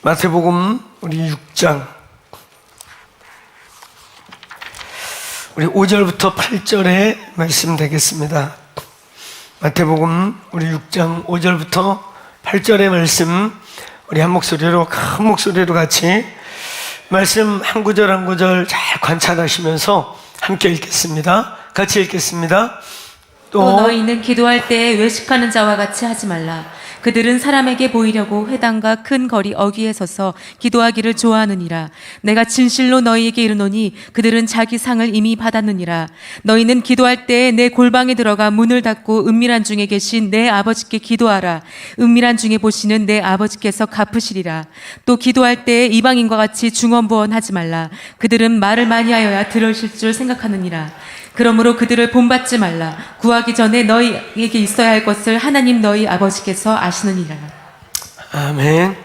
마태복음 우리 6장 우리 5절부터 8절의 말씀 되겠습니다. 마태복음 우리 6장 5절부터 8절의 말씀 우리 한 목소리로 큰 목소리로 같이 말씀 한 구절 한 구절 잘 관찰하시면서 함께 읽겠습니다. 같이 읽겠습니다. 또 너희는 기도할 때 외식하는 자와 같이 하지 말라. 그들은 사람에게 보이려고 회당과 큰 거리 어귀에 서서 기도하기를 좋아하느니라. 내가 진실로 너희에게 이르노니 그들은 자기 상을 이미 받았느니라. 너희는 기도할 때 내 골방에 들어가 문을 닫고 은밀한 중에 계신 내 아버지께 기도하라. 은밀한 중에 보시는 내 아버지께서 갚으시리라. 또 기도할 때 이방인과 같이 중언부언하지 말라. 그들은 말을 많이 하여야 들으실 줄 생각하느니라. 그러므로 그들을 본받지 말라. 구하기 전에 너희에게 있어야 할 것을 하나님 너희 아버지께서 아시느니라. 아멘.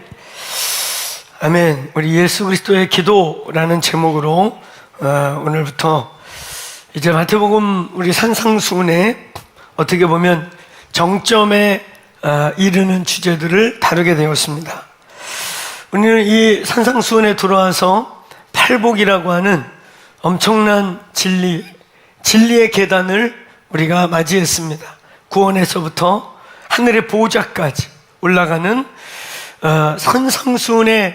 아멘. 우리 예수 그리스도의 기도라는 제목으로 오늘부터 이제 마태복음 우리 산상수훈에 어떻게 보면 정점에 이르는 주제들을 다루게 되었습니다. 우리는 이 산상수훈에 들어와서 팔복이라고 하는 엄청난 진리의 계단을 우리가 맞이했습니다. 구원에서부터 하늘의 보호자까지 올라가는 산상수훈의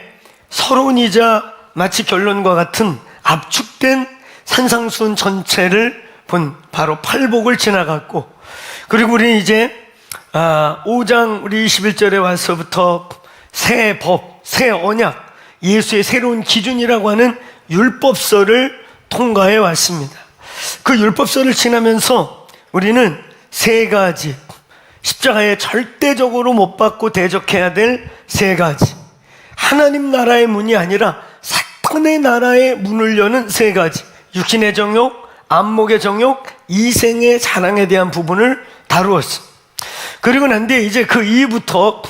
서론이자 마치 결론과 같은 압축된 산상수훈 전체를 본 바로 팔복을 지나갔고, 그리고 우리는 이제 5장 우리 21절에 와서부터 새 법, 새 언약, 예수의 새로운 기준이라고 하는 율법서를 통과해 왔습니다. 그 율법서를 지나면서 우리는 세 가지, 십자가에 절대적으로 못 박고 대적해야 될 세 가지, 하나님 나라의 문이 아니라 사탄의 나라의 문을 여는 세 가지, 육신의 정욕, 안목의 정욕, 이생의 사랑에 대한 부분을 다루었습니다. 그리고 난 뒤에 이제 그 이후부터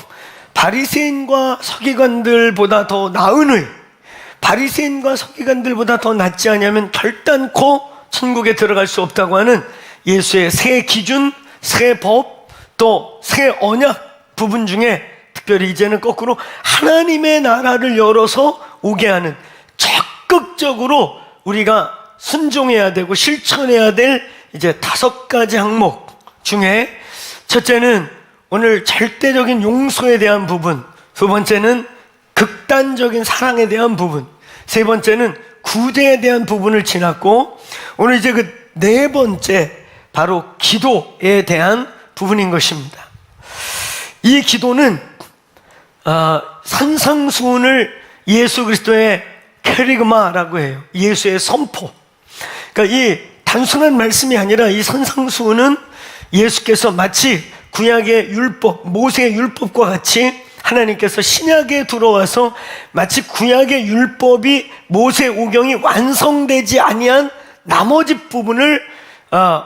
바리새인과 서기관들보다 더 나은 의, 바리새인과 서기관들보다 더 낫지 않냐면 결단코 천국에 들어갈 수 없다고 하는 예수의 새 기준, 새 법, 또 새 언약 부분 중에 특별히 이제는 거꾸로 하나님의 나라를 열어서 오게 하는, 적극적으로 우리가 순종해야 되고 실천해야 될 이제 5가지 항목 중에 첫째는 오늘 절대적인 용서에 대한 부분, 두 번째는 극단적인 사랑에 대한 부분, 세 번째는 구제에 대한 부분을 지났고, 오늘 이제 그 네 번째 바로 기도에 대한 부분인 것입니다. 이 기도는 산상수훈을 예수 그리스도의 캐리그마라고 해요. 예수의 선포. 그러니까 이 단순한 말씀이 아니라 이 산상수훈은 예수께서 마치 구약의 율법, 모세의 율법과 같이 하나님께서 신약에 들어와서 마치 구약의 율법이 모세 오경이 완성되지 아니한 나머지 부분을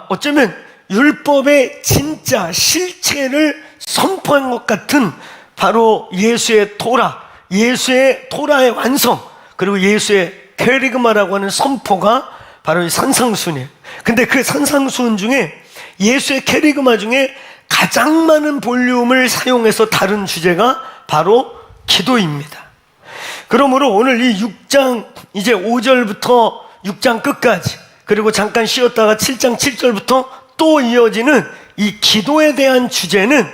어쩌면 율법의 진짜 실체를 선포한 것 같은 바로 예수의 토라, 예수의 토라의 완성, 그리고 예수의 캐리그마라고 하는 선포가 바로 이 산상수훈이에요. 근데 그 산상수훈 중에 예수의 캐리그마 중에 가장 많은 볼륨을 사용해서 다룬 주제가 바로 기도입니다. 그러므로 오늘 이 6장 이제 5절부터 6장 끝까지, 그리고 잠깐 쉬었다가 7장 7절부터 또 이어지는 이 기도에 대한 주제는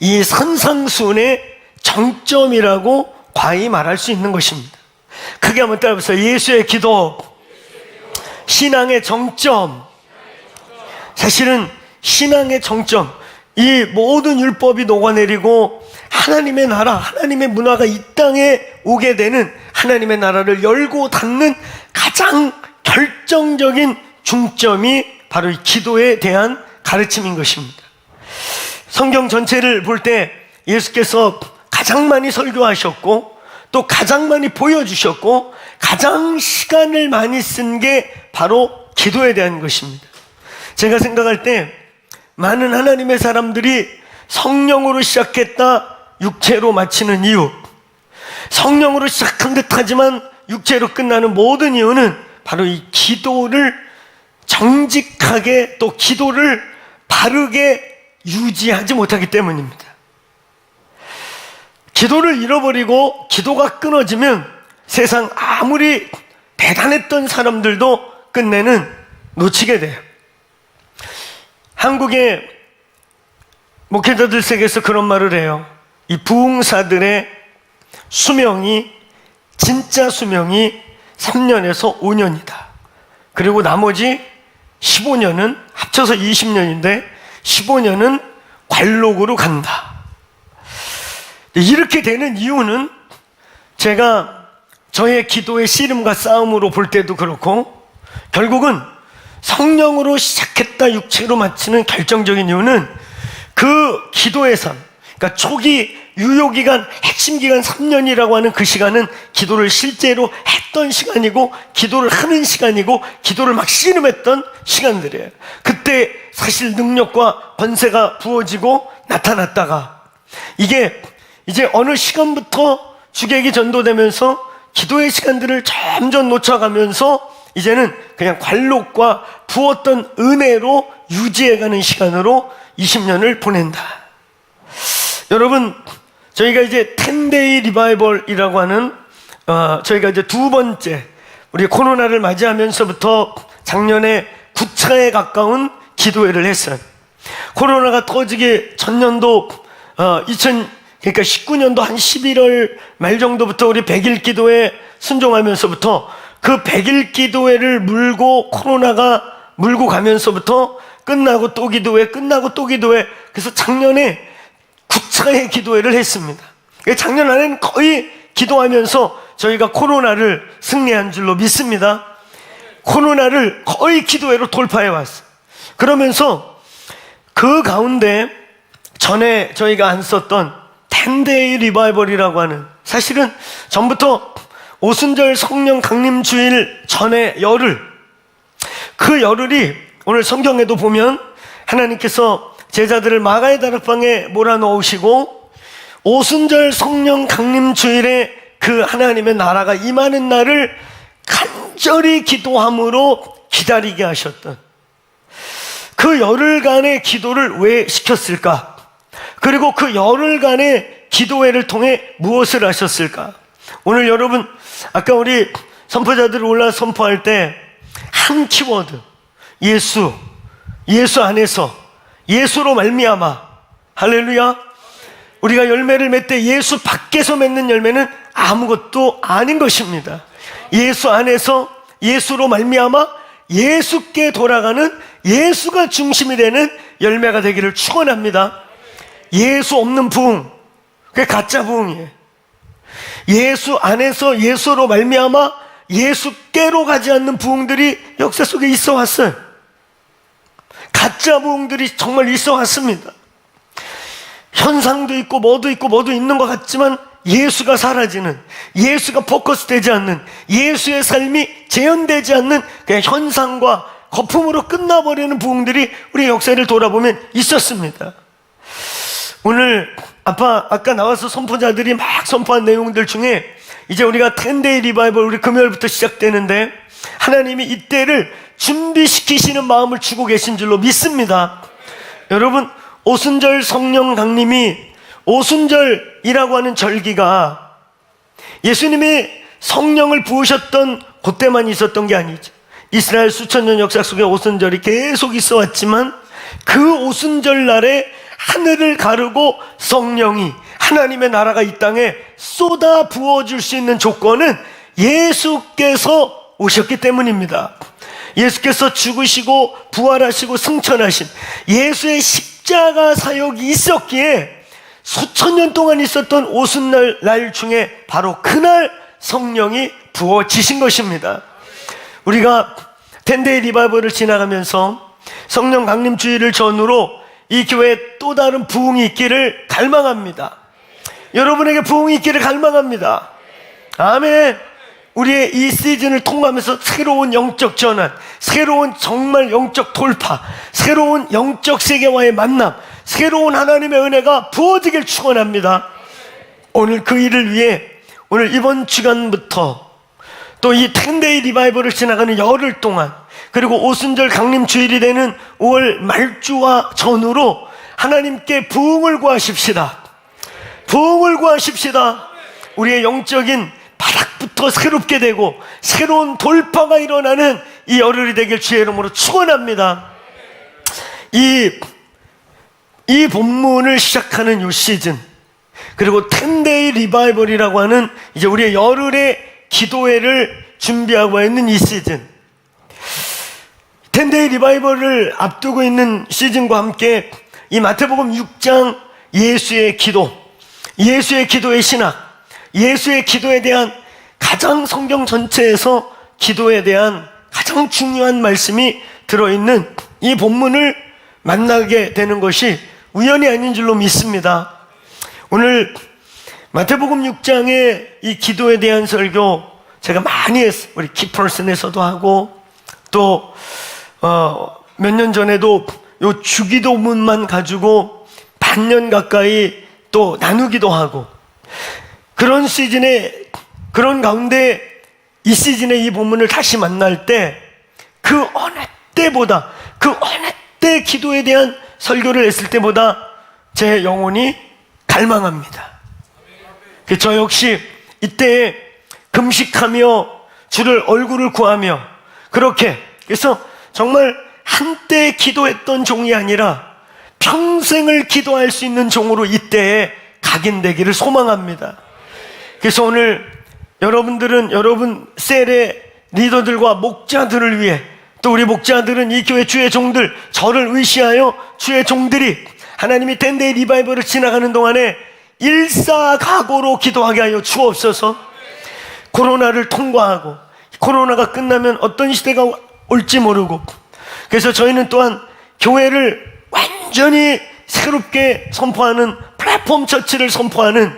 이 산상수훈의 정점이라고 과히 말할 수 있는 것입니다. 크게 한번 따라해보세요. 예수의 기도, 신앙의 정점. 사실은 신앙의 정점, 이 모든 율법이 녹아내리고 하나님의 나라, 하나님의 문화가 이 땅에 오게 되는, 하나님의 나라를 열고 닫는 가장 결정적인 중점이 바로 이 기도에 대한 가르침인 것입니다. 성경 전체를 볼 때 예수께서 가장 많이 설교하셨고, 또 가장 많이 보여주셨고, 가장 시간을 많이 쓴 게 바로 기도에 대한 것입니다. 제가 생각할 때 많은 하나님의 사람들이 성령으로 시작했다 육체로 마치는 이유, 성령으로 시작한 듯 하지만 육체로 끝나는 모든 이유는 바로 이 기도를 정직하게, 또 기도를 바르게 유지하지 못하기 때문입니다. 기도를 잃어버리고 기도가 끊어지면 세상 아무리 대단했던 사람들도 끝내는 놓치게 돼요. 한국의 목회자들 세계에서 그런 말을 해요. 이 부흥사들의 수명이, 진짜 수명이 3년에서 5년이다. 그리고 나머지 15년은 합쳐서 20년인데 15년은 관록으로 간다. 이렇게 되는 이유는 제가 저의 기도의 씨름과 싸움으로 볼 때도 그렇고, 결국은 성령으로 시작했다 육체로 마치는 결정적인 이유는 그 기도의 삶, 그러니까 초기 유효기간, 핵심 기간 3년이라고 하는 그 시간은 기도를 실제로 했던 시간이고, 기도를 하는 시간이고, 기도를 막 씨름했던 시간들이에요. 그때 사실 능력과 권세가 부어지고 나타났다가, 이게 이제 어느 시간부터 주객이 전도되면서 기도의 시간들을 점점 놓쳐가면서 이제는 그냥 관록과 부었던 은혜로 유지해가는 시간으로 20년을 보낸다. 여러분, 저희가 이제 10데이 리바이벌이라고 하는 저희가 이제 두 번째, 우리 코로나를 맞이하면서부터 작년에 9차에 가까운 기도회를 했어요. 코로나가 터지기 전년도 그러니까 19년도 한 11월 말 정도부터 우리 100일 기도회 순종하면서부터 그 100일 기도회를 물고 코로나가 물고 가면서부터 끝나고 또 기도회, 끝나고 또 기도회. 그래서 작년에 9차의 기도회를 했습니다. 작년 안에는 거의 기도하면서 저희가 코로나를 승리한 줄로 믿습니다. 코로나를 거의 기도회로 돌파해 왔어요. 그러면서 그 가운데 전에 저희가 안 썼던 10데이 리바이벌이라고 하는, 사실은 전부터 오순절 성령 강림 주일 전에 열흘, 그 열흘이 오늘 성경에도 보면 하나님께서 제자들을 마가의 다락방에 몰아넣으시고 오순절 성령 강림 주일에 그 하나님의 나라가 임하는 날을 간절히 기도함으로 기다리게 하셨던 그 열흘간의 기도를 왜 시켰을까? 그리고 그 열흘간의 기도회를 통해 무엇을 하셨을까? 오늘 여러분, 아까 우리 선포자들이 올라 선포할 때 한 키워드, 예수 안에서, 예수로 말미암아, 할렐루야. 우리가 열매를 맺되 예수 밖에서 맺는 열매는 아무것도 아닌 것입니다. 예수 안에서, 예수로 말미암아 예수께 돌아가는, 예수가 중심이 되는 열매가 되기를 축원합니다. 예수 없는 부흥, 그게 가짜 부흥이에요. 예수 안에서 예수로 말미암아 예수께로 가지 않는 부흥들이 역사 속에 있어 왔어요. 가짜 부흥들이 정말 있어 왔습니다. 현상도 있고 뭐도 있는 것 같지만 예수가 사라지는, 예수가 포커스 되지 않는, 예수의 삶이 재현되지 않는 그냥 현상과 거품으로 끝나버리는 부흥들이 우리 역사를 돌아보면 있었습니다. 오늘 아까 나와서 선포자들이 막 선포한 내용들 중에 이제 우리가 10데이 리바이벌 우리 금요일부터 시작되는데 하나님이 이때를 준비시키시는 마음을 주고 계신 줄로 믿습니다. 여러분, 오순절 성령 강림이, 오순절이라고 하는 절기가 예수님이 성령을 부으셨던 그때만 있었던 게 아니죠. 이스라엘 수천 년 역사 속에 오순절이 계속 있어 왔지만 그 오순절 날에 하늘을 가르고 성령이, 하나님의 나라가 이 땅에 쏟아 부어줄 수 있는 조건은 예수께서 오셨기 때문입니다. 예수께서 죽으시고 부활하시고 승천하신 예수의 십자가 사역이 있었기에 수천 년 동안 있었던 오순절 날 중에 바로 그날 성령이 부어지신 것입니다. 우리가 10데이 리바이벌을 지나가면서 성령 강림 주일을 전후로 이 교회에 또 다른 부흥이 있기를 갈망합니다. 여러분에게 부흥이 있기를 갈망합니다. 아멘. 우리의 이 시즌을 통과하면서 새로운 영적 전환, 새로운 정말 영적 돌파, 새로운 영적 세계와의 만남, 새로운 하나님의 은혜가 부어지길 축원합니다. 오늘 그 일을 위해 오늘 이번 주간부터 또 이 10데이 리바이벌을 지나가는 열흘 동안, 그리고 오순절 강림 주일이 되는 5월 말주와 전후로 하나님께 부흥을 구하십시다. 부흥을 구하십시다. 우리의 영적인 바닥부터 새롭게 되고 새로운 돌파가 일어나는 이 열흘이 되길 주의 이름으로 축원합니다. 이 본문을 시작하는 이 시즌, 그리고 10데이 리바이벌이라고 하는 이제 우리의 열흘의 기도회를 준비하고 있는 이 시즌, 10데이 리바이벌을 앞두고 있는 시즌과 함께 이 마태복음 6장 예수의 기도, 예수의 기도의 신학, 예수의 기도에 대한 가장 성경 전체에서 기도에 대한 가장 중요한 말씀이 들어있는 이 본문을 만나게 되는 것이 우연이 아닌 줄로 믿습니다. 오늘 마태복음 6장의 이 기도에 대한 설교 제가 많이 했어요. 우리 키퍼슨에서도 하고 또 몇 년 전에도 요 주기도문만 가지고 반년 가까이 또 나누기도 하고, 그런 시즌에, 그런 가운데 이 시즌에 이 본문을 다시 만날 때 그 어느 때보다, 그 어느 때 기도에 대한 설교를 했을 때보다 제 영혼이 갈망합니다. 저 역시 이때 금식하며 주를 얼굴을 구하며 그렇게, 그래서 정말 한때 기도했던 종이 아니라 평생을 기도할 수 있는 종으로 이때에 각인되기를 소망합니다. 그래서 오늘 여러분들은 여러분 셀의 리더들과 목자들을 위해, 또 우리 목자들은 이 교회 주의 종들, 저를 의시하여 주의 종들이 하나님이 10데이 리바이벌을 지나가는 동안에 일사각오로 기도하게 하여 주옵소서. 코로나를 통과하고 코로나가 끝나면 어떤 시대가 올지 모르고, 그래서 저희는 또한 교회를 완전히 새롭게 선포하는 플랫폼 처치를 선포하는,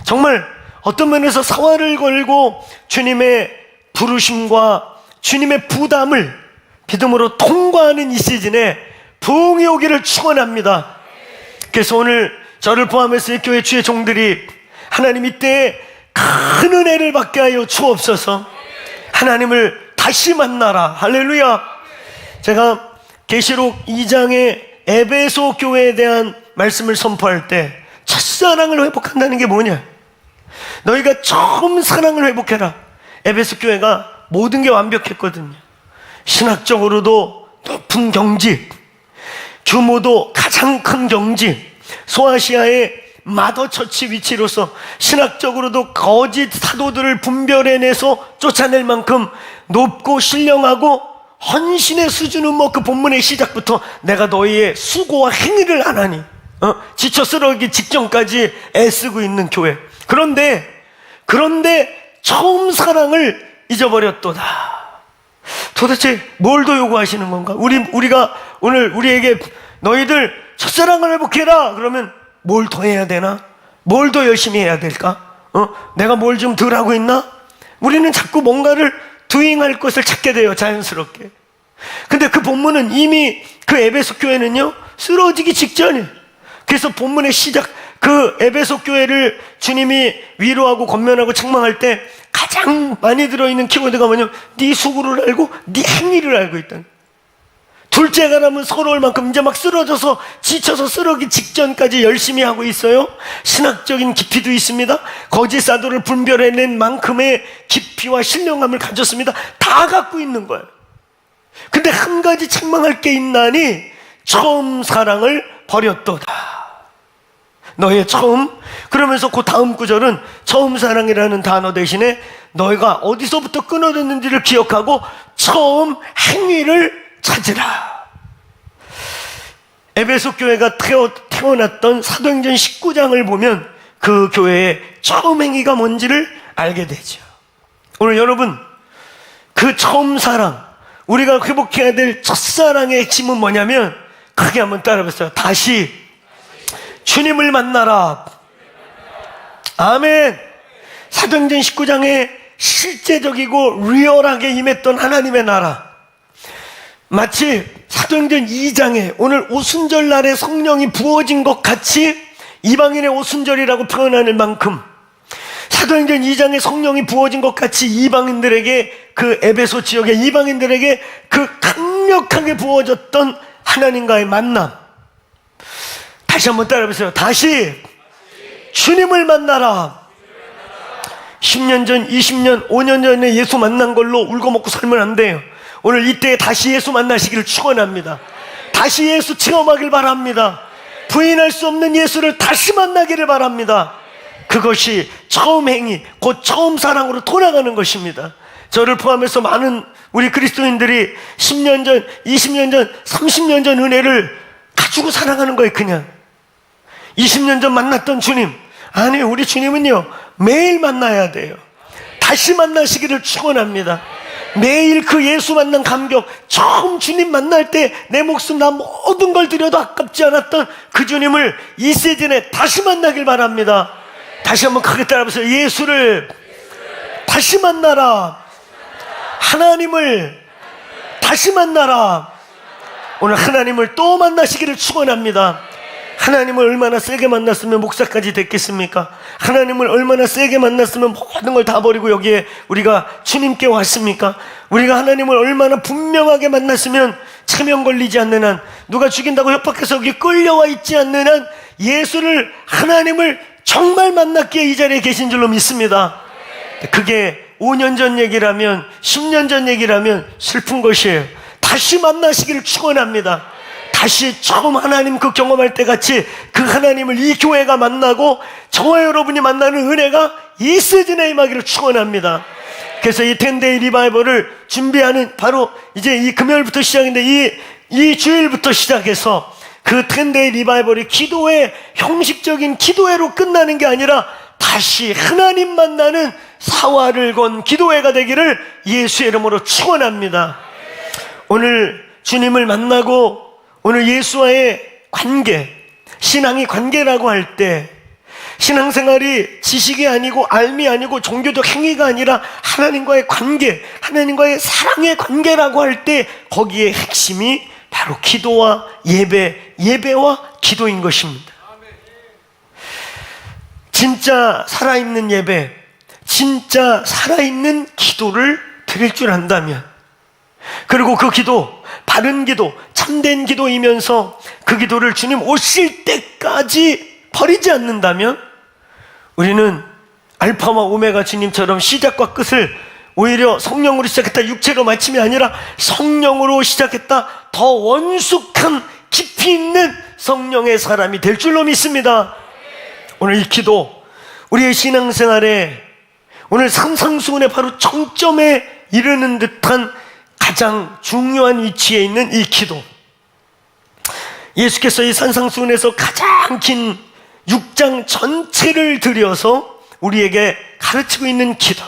정말 어떤 면에서 사활을 걸고 주님의 부르심과 주님의 부담을 믿음으로 통과하는 이 시즌에 부흥이 오기를 축원합니다. 그래서 오늘 저를 포함해서 이 교회 주의 종들이 하나님 이때에 큰 은혜를 받게 하여 주옵소서. 하나님을 다시 만나라. 할렐루야. 제가 계시록 2장의 에베소 교회에 대한 말씀을 선포할 때 첫사랑을 회복한다는 게 뭐냐? 너희가 처음 사랑을 회복해라. 에베소 교회가 모든 게 완벽했거든요. 신학적으로도 높은 경지, 규모도 가장 큰 경지, 소아시아의 마더처치 위치로서 신학적으로도 거짓 사도들을 분별해내서 쫓아낼 만큼 높고 신령하고, 헌신의 수준은 뭐 그 본문의 시작부터 내가 너희의 수고와 행위를 안 하니 지쳐 쓰러기 직전까지 애쓰고 있는 교회. 그런데 처음 사랑을 잊어버렸도다. 도대체 뭘 더 요구하시는 건가? 우리가 오늘 우리에게 너희들 첫사랑을 회복해라 그러면 뭘 더 해야 되나? 뭘 더 열심히 해야 될까? 내가 뭘 좀 덜 하고 있나? 우리는 자꾸 뭔가를 도잉할 것을 찾게 돼요, 자연스럽게. 근데 그 본문은 이미 그 에베소 교회는요 쓰러지기 직전이에요. 그래서 본문의 시작, 그 에베소 교회를 주님이 위로하고 권면하고 책망할 때 가장 많이 들어있는 키워드가 뭐냐면 네 수고를 알고 네 행위를 알고 있다는. 둘째가 나면 서러울 만큼 이제 막 쓰러져서 지쳐서 쓰러기 직전까지 열심히 하고 있어요. 신학적인 깊이도 있습니다. 거짓 사도를 분별해낸 만큼의 깊이와 신령함을 가졌습니다. 다 갖고 있는 거예요. 근데 한 가지 책망할 게 있나니 처음 사랑을 버렸도다. 너의 처음. 그러면서 그 다음 구절은 처음 사랑이라는 단어 대신에 너희가 어디서부터 끊어졌는지를 기억하고 처음 행위를 찾으라. 에베소 교회가 태어났던 사도행전 19장을 보면 그 교회의 처음 행위가 뭔지를 알게 되죠. 오늘 여러분, 그 처음 사랑, 우리가 회복해야 될 첫사랑의 핵심은 뭐냐면 크게 한번 따라해보세요. 다시 주님을 만나라. 아멘. 사도행전 19장에 실제적이고 리얼하게 임했던 하나님의 나라, 마치 사도행전 2장에 오늘 오순절 날에 성령이 부어진 것 같이 이방인의 오순절이라고 표현하는 만큼 사도행전 2장에 성령이 부어진 것 같이 이방인들에게, 그 에베소 지역의 이방인들에게 그 강력하게 부어졌던 하나님과의 만남. 다시 한번 따라해보세요. 다시 주님을 만나라. 10년 전, 20년, 5년 전에 예수 만난 걸로 울고 먹고 살면 안 돼요. 오늘 이때에 다시 예수 만나시기를 축원합니다. 다시 예수 체험하길 바랍니다. 부인할 수 없는 예수를 다시 만나기를 바랍니다. 그것이 처음 행위, 곧 처음 사랑으로 돌아가는 것입니다. 저를 포함해서 많은 우리 그리스도인들이 10년 전, 20년 전, 30년 전 은혜를 가지고 살아가는 거예요. 그냥 20년 전 만났던 주님, 아니 우리 주님은요 매일 만나야 돼요. 다시 만나시기를 축원합니다. 매일 그 예수 만난 감격, 처음 주님 만날 때 내 목숨 나 모든 걸 드려도 아깝지 않았던 그 주님을 이 시즌에 다시 만나길 바랍니다. 다시 한번 크게 따라해보세요. 예수를 다시 만나라. 하나님을 다시 만나라. 오늘 하나님을 또 만나시기를 축원합니다. 하나님을 얼마나 세게 만났으면 목사까지 됐겠습니까? 하나님을 얼마나 세게 만났으면 모든 걸 다 버리고 여기에 우리가 주님께 왔습니까? 우리가 하나님을 얼마나 분명하게 만났으면 체면 걸리지 않는 한, 누가 죽인다고 협박해서 여기 끌려와 있지 않는 한 예수를, 하나님을 정말 만났기에 이 자리에 계신 줄로 믿습니다. 그게 5년 전 얘기라면, 10년 전 얘기라면 슬픈 것이에요. 다시 만나시기를 축원합니다. 다시 처음 하나님 그 경험할 때 같이 그 하나님을 이 교회가 만나고 저와 여러분이 만나는 은혜가 이 시즌에 임하기를 축원합니다. 그래서 이 10데이 리바이벌을 준비하는, 바로 이제 이 금요일부터 시작인데 이 주일부터 시작해서 그 10데이 리바이벌이 기도회, 형식적인 기도회로 끝나는 게 아니라 다시 하나님 만나는 사활을 건 기도회가 되기를 예수의 이름으로 축원합니다. 오늘 주님을 만나고 오늘 예수와의 관계, 신앙이 관계라고 할 때 신앙생활이 지식이 아니고 알미 아니고 종교적 행위가 아니라 하나님과의 관계, 하나님과의 사랑의 관계라고 할 때 거기에 핵심이 바로 기도와 예배, 예배와 기도인 것입니다. 진짜 살아있는 예배, 진짜 살아있는 기도를 드릴 줄 안다면, 그리고 그 기도, 바른 기도, 참된 기도이면서 그 기도를 주님 오실 때까지 버리지 않는다면 우리는 알파와 오메가 주님처럼 시작과 끝을 오히려 성령으로 시작했다 육체로 마침이 아니라 성령으로 시작했다 더 원숙한 깊이 있는 성령의 사람이 될 줄로 믿습니다. 오늘 이 기도, 우리의 신앙생활에 오늘 산상수훈의 바로 정점에 이르는 듯한 가장 중요한 위치에 있는 이 기도, 예수께서 이 산상수훈에서 가장 긴 6장 전체를 들여서 우리에게 가르치고 있는 기도,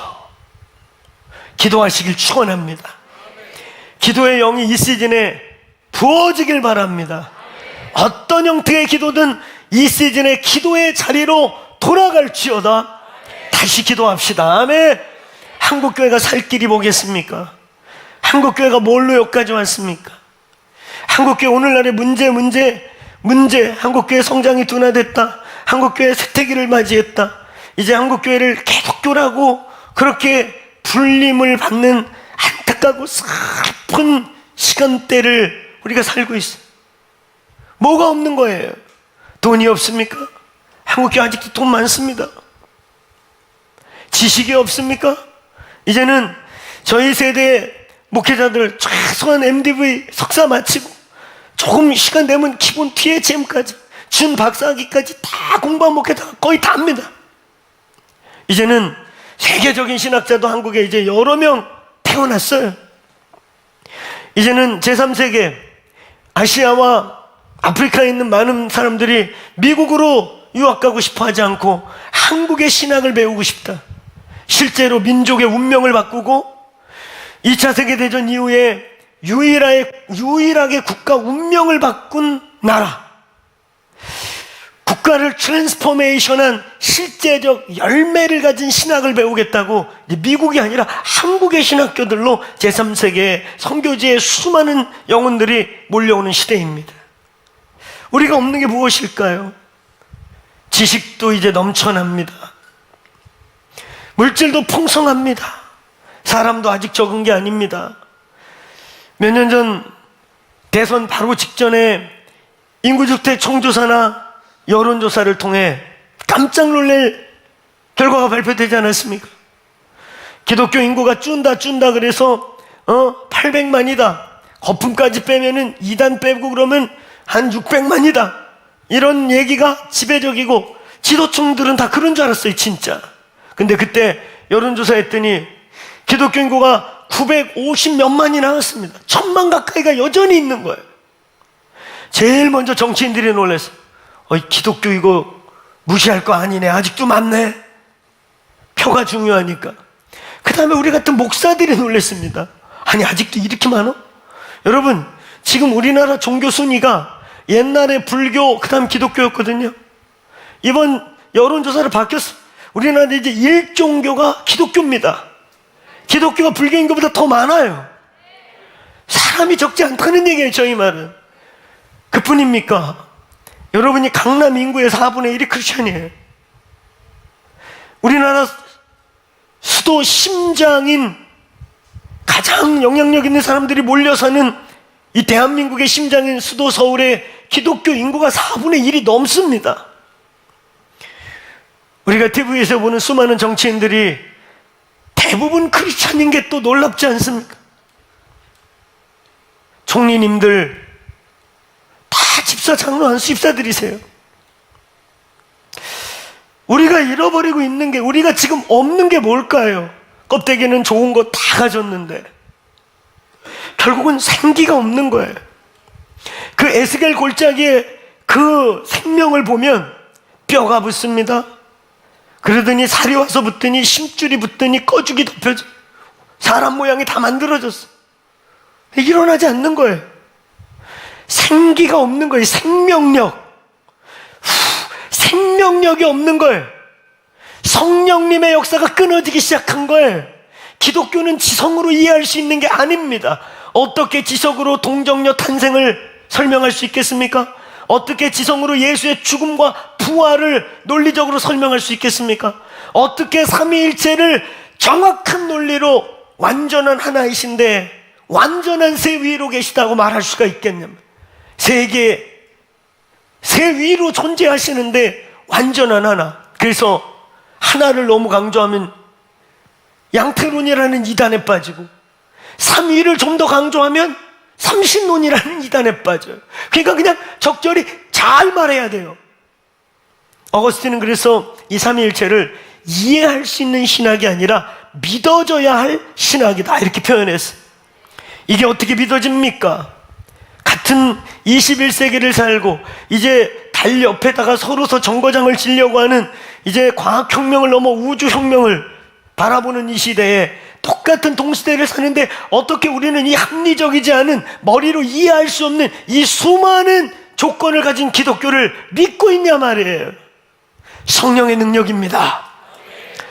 기도하시길 축원합니다. 기도의 영이 이 시즌에 부어지길 바랍니다. 어떤 형태의 기도든 이 시즌에 기도의 자리로 돌아갈지어다 다시 기도합시다. 아멘. 한국교회가 살 길이 뭐겠습니까? 한국교회가 뭘로 여기까지 왔습니까? 한국교회 오늘날의 문제, 한국교회 성장이 둔화됐다, 한국교회 쇠퇴기를 맞이했다, 이제 한국교회를 개독교라고 그렇게 불림을 받는 안타깝고 슬픈 시간대를 우리가 살고 있어요. 뭐가 없는 거예요? 돈이 없습니까? 한국교회 아직도 돈 많습니다. 지식이 없습니까? 이제는 저희 세대의 목회자들 최소한 MDV 석사 마치고 조금 시간 되면 기본 THM까지 준 박사학위까지 다 공부한 목회자가 거의 다 합니다. 이제는 세계적인 신학자도 한국에 이제 여러 명 태어났어요. 이제는 제3세계 아시아와 아프리카에 있는 많은 사람들이 미국으로 유학 가고 싶어 하지 않고 한국의 신학을 배우고 싶다. 실제로 민족의 운명을 바꾸고 2차 세계대전 이후에 유일하게 국가 운명을 바꾼 나라, 국가를 트랜스포메이션한 실제적 열매를 가진 신학을 배우겠다고 미국이 아니라 한국의 신학교들로 제3세계 선교지에 수많은 영혼들이 몰려오는 시대입니다. 우리가 없는 게 무엇일까요? 지식도 이제 넘쳐납니다. 물질도 풍성합니다. 사람도 아직 적은 게 아닙니다. 몇 년 전 대선 바로 직전에 인구주택 총조사나 여론조사를 통해 깜짝 놀랄 결과가 발표되지 않았습니까? 기독교 인구가 준다 그래서 800만이다. 거품까지 빼면은 2단 빼고 그러면 한 600만이다. 이런 얘기가 지배적이고 지도층들은 다 그런 줄 알았어요, 진짜. 근데 그때 여론조사 했더니 기독교 인구가 950 몇만이 나왔습니다. 1000만 가까이가 여전히 있는 거예요. 제일 먼저 정치인들이 놀랐어요. 기독교 이거 무시할 거 아니네. 아직도 많네. 표가 중요하니까. 그 다음에 우리 같은 목사들이 놀랐습니다. 아니, 아직도 이렇게 많아? 여러분, 지금 우리나라 종교 순위가 옛날에 불교, 그 다음 기독교였거든요. 이번 여론조사를 바뀌었어. 우리나라 이제 1종교가 기독교입니다. 기독교가 불교 인구보다 더 많아요. 사람이 적지 않다는 얘기예요, 저희 말은. 그뿐입니까? 여러분이 강남 인구의 4분의 1이 크리스천이에요. 우리나라 수도 심장인 가장 영향력 있는 사람들이 몰려 사는 이 대한민국의 심장인 수도 서울의 기독교 인구가 4분의 1이 넘습니다. 우리가 TV에서 보는 수많은 정치인들이 대부분 크리스천인 게 또 놀랍지 않습니까? 총리님들 다 집사, 장로, 안수 집사들이세요. 우리가 잃어버리고 있는 게, 우리가 지금 없는 게 뭘까요? 껍데기는 좋은 거 다 가졌는데 결국은 생기가 없는 거예요. 그 에스겔 골짜기에 그 생명을 보면 뼈가 붙습니다. 그러더니 살이 와서 붙더니 심줄이 붙더니 꺼죽이 덮여져. 사람 모양이 다 만들어졌어. 일어나지 않는 거예요. 생기가 없는 거예요. 생명력이 없는 거예요. 성령님의 역사가 끊어지기 시작한 거예요. 기독교는 지성으로 이해할 수 있는 게 아닙니다. 어떻게 지성으로 동정녀 탄생을 설명할 수 있겠습니까? 어떻게 지성으로 예수의 죽음과 부활을 논리적으로 설명할 수 있겠습니까? 어떻게 삼위일체를 정확한 논리로 완전한 하나이신데 완전한 새 위로 계시다고 말할 수가 있겠냐면, 세 위로 존재하시는데 완전한 하나. 그래서 하나를 너무 강조하면 양태론이라는 이단에 빠지고, 삼위를 좀 더 강조하면 삼신론이라는 이단에 빠져요. 그러니까 그냥 적절히 잘 말해야 돼요. 어거스틴은 그래서 이 삼위일체를 이해할 수 있는 신학이 아니라 믿어져야 할 신학이다, 이렇게 표현했어요. 이게 어떻게 믿어집니까? 같은 21세기를 살고 이제 달 옆에다가 서로서 정거장을 지려고 하는 이제 과학혁명을 넘어 우주혁명을 바라보는 이 시대에 똑같은 동시대를 사는데 어떻게 우리는 이 합리적이지 않은, 머리로 이해할 수 없는 이 수많은 조건을 가진 기독교를 믿고 있냐 말이에요. 성령의 능력입니다.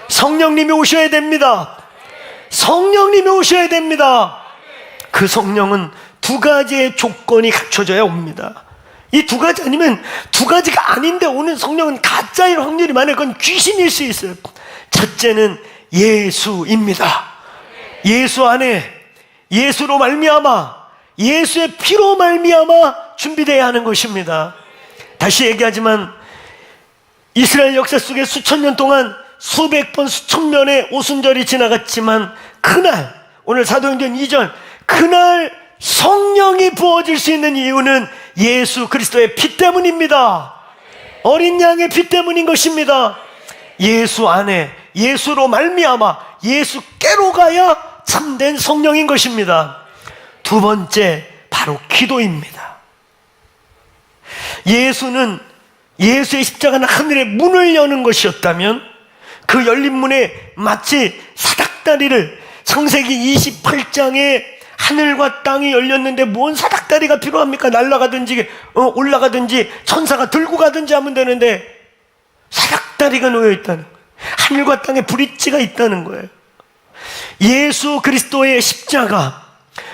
성령님이 오셔야 됩니다. 성령님이 오셔야 됩니다. 그 성령은 두 가지의 조건이 갖춰져야 옵니다. 이 두 가지 아니면, 두 가지가 아닌데 오는 성령은 가짜일 확률이 많아요. 그건 귀신일 수 있어요. 첫째는 예수입니다. 예수 안에, 예수로 말미암아, 예수의 피로 말미암아 준비되어야 하는 것입니다. 다시 얘기하지만 이스라엘 역사 속에 수천 년 동안 수백 번, 수천 년의 오순절이 지나갔지만 그날, 오늘 사도행전 2절, 그날 성령이 부어질 수 있는 이유는 예수 그리스도의 피 때문입니다. 어린 양의 피 때문인 것입니다. 예수 안에, 예수로 말미암아 예수께로 가야 참된 성령인 것입니다. 두 번째, 바로 기도입니다. 예수는, 예수의 십자가는 하늘의 문을 여는 것이었다면 그 열린 문에 마치 사닥다리를, 창세기 28장에 하늘과 땅이 열렸는데 뭔 사닥다리가 필요합니까? 날아가든지 올라가든지 천사가 들고 가든지 하면 되는데 사닥다리가 놓여 있다는 거예요. 하늘과 땅에 브릿지가 있다는 거예요. 예수 그리스도의 십자가,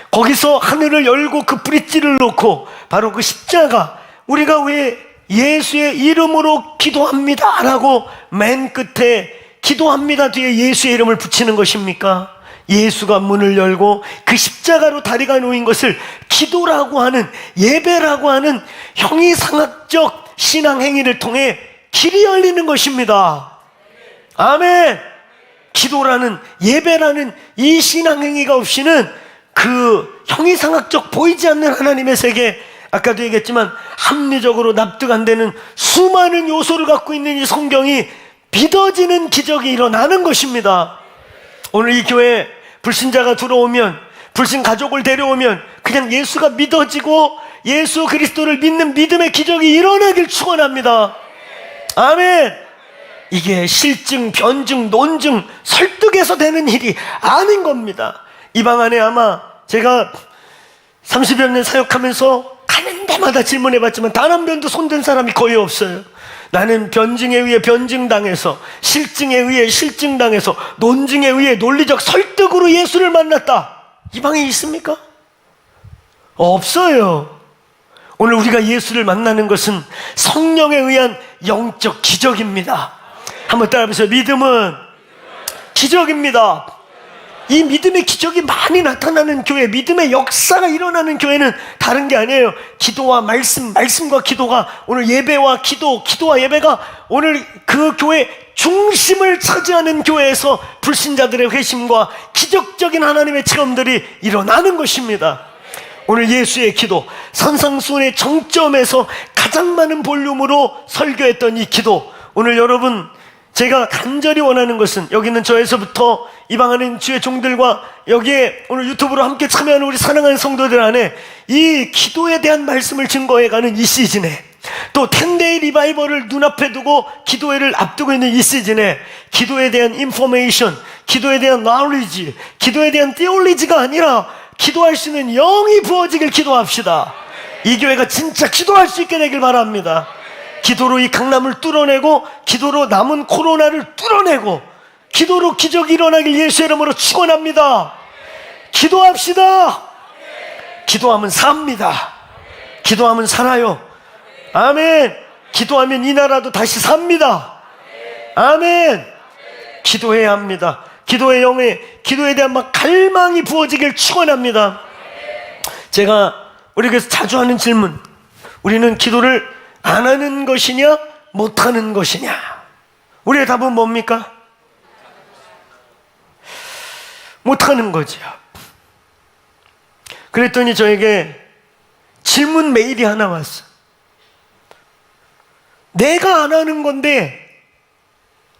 거기서 하늘을 열고 그 브릿지를 놓고 바로 그 십자가, 우리가 왜 예수의 이름으로 기도합니다 라고 맨 끝에 기도합니다 뒤에 예수의 이름을 붙이는 것입니까? 예수가 문을 열고 그 십자가로 다리가 놓인 것을 기도라고 하는, 예배라고 하는 형이상학적 신앙 행위를 통해 길이 열리는 것입니다. 아멘. 기도라는, 예배라는 이 신앙행위가 없이는 그 형이상학적 보이지 않는 하나님의 세계, 아까도 얘기했지만 합리적으로 납득 안 되는 수많은 요소를 갖고 있는 이 성경이 믿어지는 기적이 일어나는 것입니다. 오늘 이 교회에 불신자가 들어오면, 불신 가족을 데려오면 그냥 예수가 믿어지고 예수 그리스도를 믿는 믿음의 기적이 일어나길 축원합니다. 아멘. 이게 실증, 변증, 논증, 설득해서 되는 일이 아닌 겁니다. 이 방 안에 아마 제가 30여 년 사역하면서 가는 데마다 질문해봤지만 단 한 번도 손든 사람이 거의 없어요. 나는 변증에 의해 변증당해서, 실증에 의해 실증당해서, 논증에 의해 논리적 설득으로 예수를 만났다. 이 방에 있습니까? 없어요. 오늘 우리가 예수를 만나는 것은 성령에 의한 영적 기적입니다. 한번 따라해보세요. 믿음은 기적입니다. 이 믿음의 기적이 많이 나타나는 교회, 믿음의 역사가 일어나는 교회는 다른 게 아니에요. 기도와 말씀, 말씀과 기도가, 오늘 예배와 기도, 기도와 예배가 오늘 그 교회 중심을 차지하는 교회에서 불신자들의 회심과 기적적인 하나님의 체험들이 일어나는 것입니다. 오늘 예수의 기도, 산상수훈의 정점에서 가장 많은 볼륨으로 설교했던 이 기도, 오늘 여러분, 제가 간절히 원하는 것은, 여기는 저에서부터 이 방 안에 주의 종들과 여기에 오늘 유튜브로 함께 참여하는 우리 사랑하는 성도들 안에 이 기도에 대한 말씀을 증거해가는 이 시즌에, 또 10데이 리바이벌을 눈앞에 두고 기도회를 앞두고 있는 이 시즌에 기도에 대한 인포메이션, 기도에 대한 knowledge, 기도에 대한 theology가 아니라 기도할 수 있는 영이 부어지길 기도합시다. 이 교회가 진짜 기도할 수 있게 되길 바랍니다. 기도로 이 강남을 뚫어내고, 기도로 남은 코로나를 뚫어내고, 기도로 기적이 일어나길 예수의 이름으로 축원합니다. 기도합시다. 기도하면 삽니다. 기도하면 살아요. 아멘. 기도하면 이 나라도 다시 삽니다. 아멘. 기도해야 합니다. 기도의 영에, 기도에 대한 막 갈망이 부어지길 축원합니다. 제가 우리에게서 자주 하는 질문, 우리는 기도를 안 하는 것이냐 못 하는 것이냐? 우리의 답은 뭡니까? 못 하는 거죠. 그랬더니 저에게 질문 메일이 하나 왔어. 내가 안 하는 건데,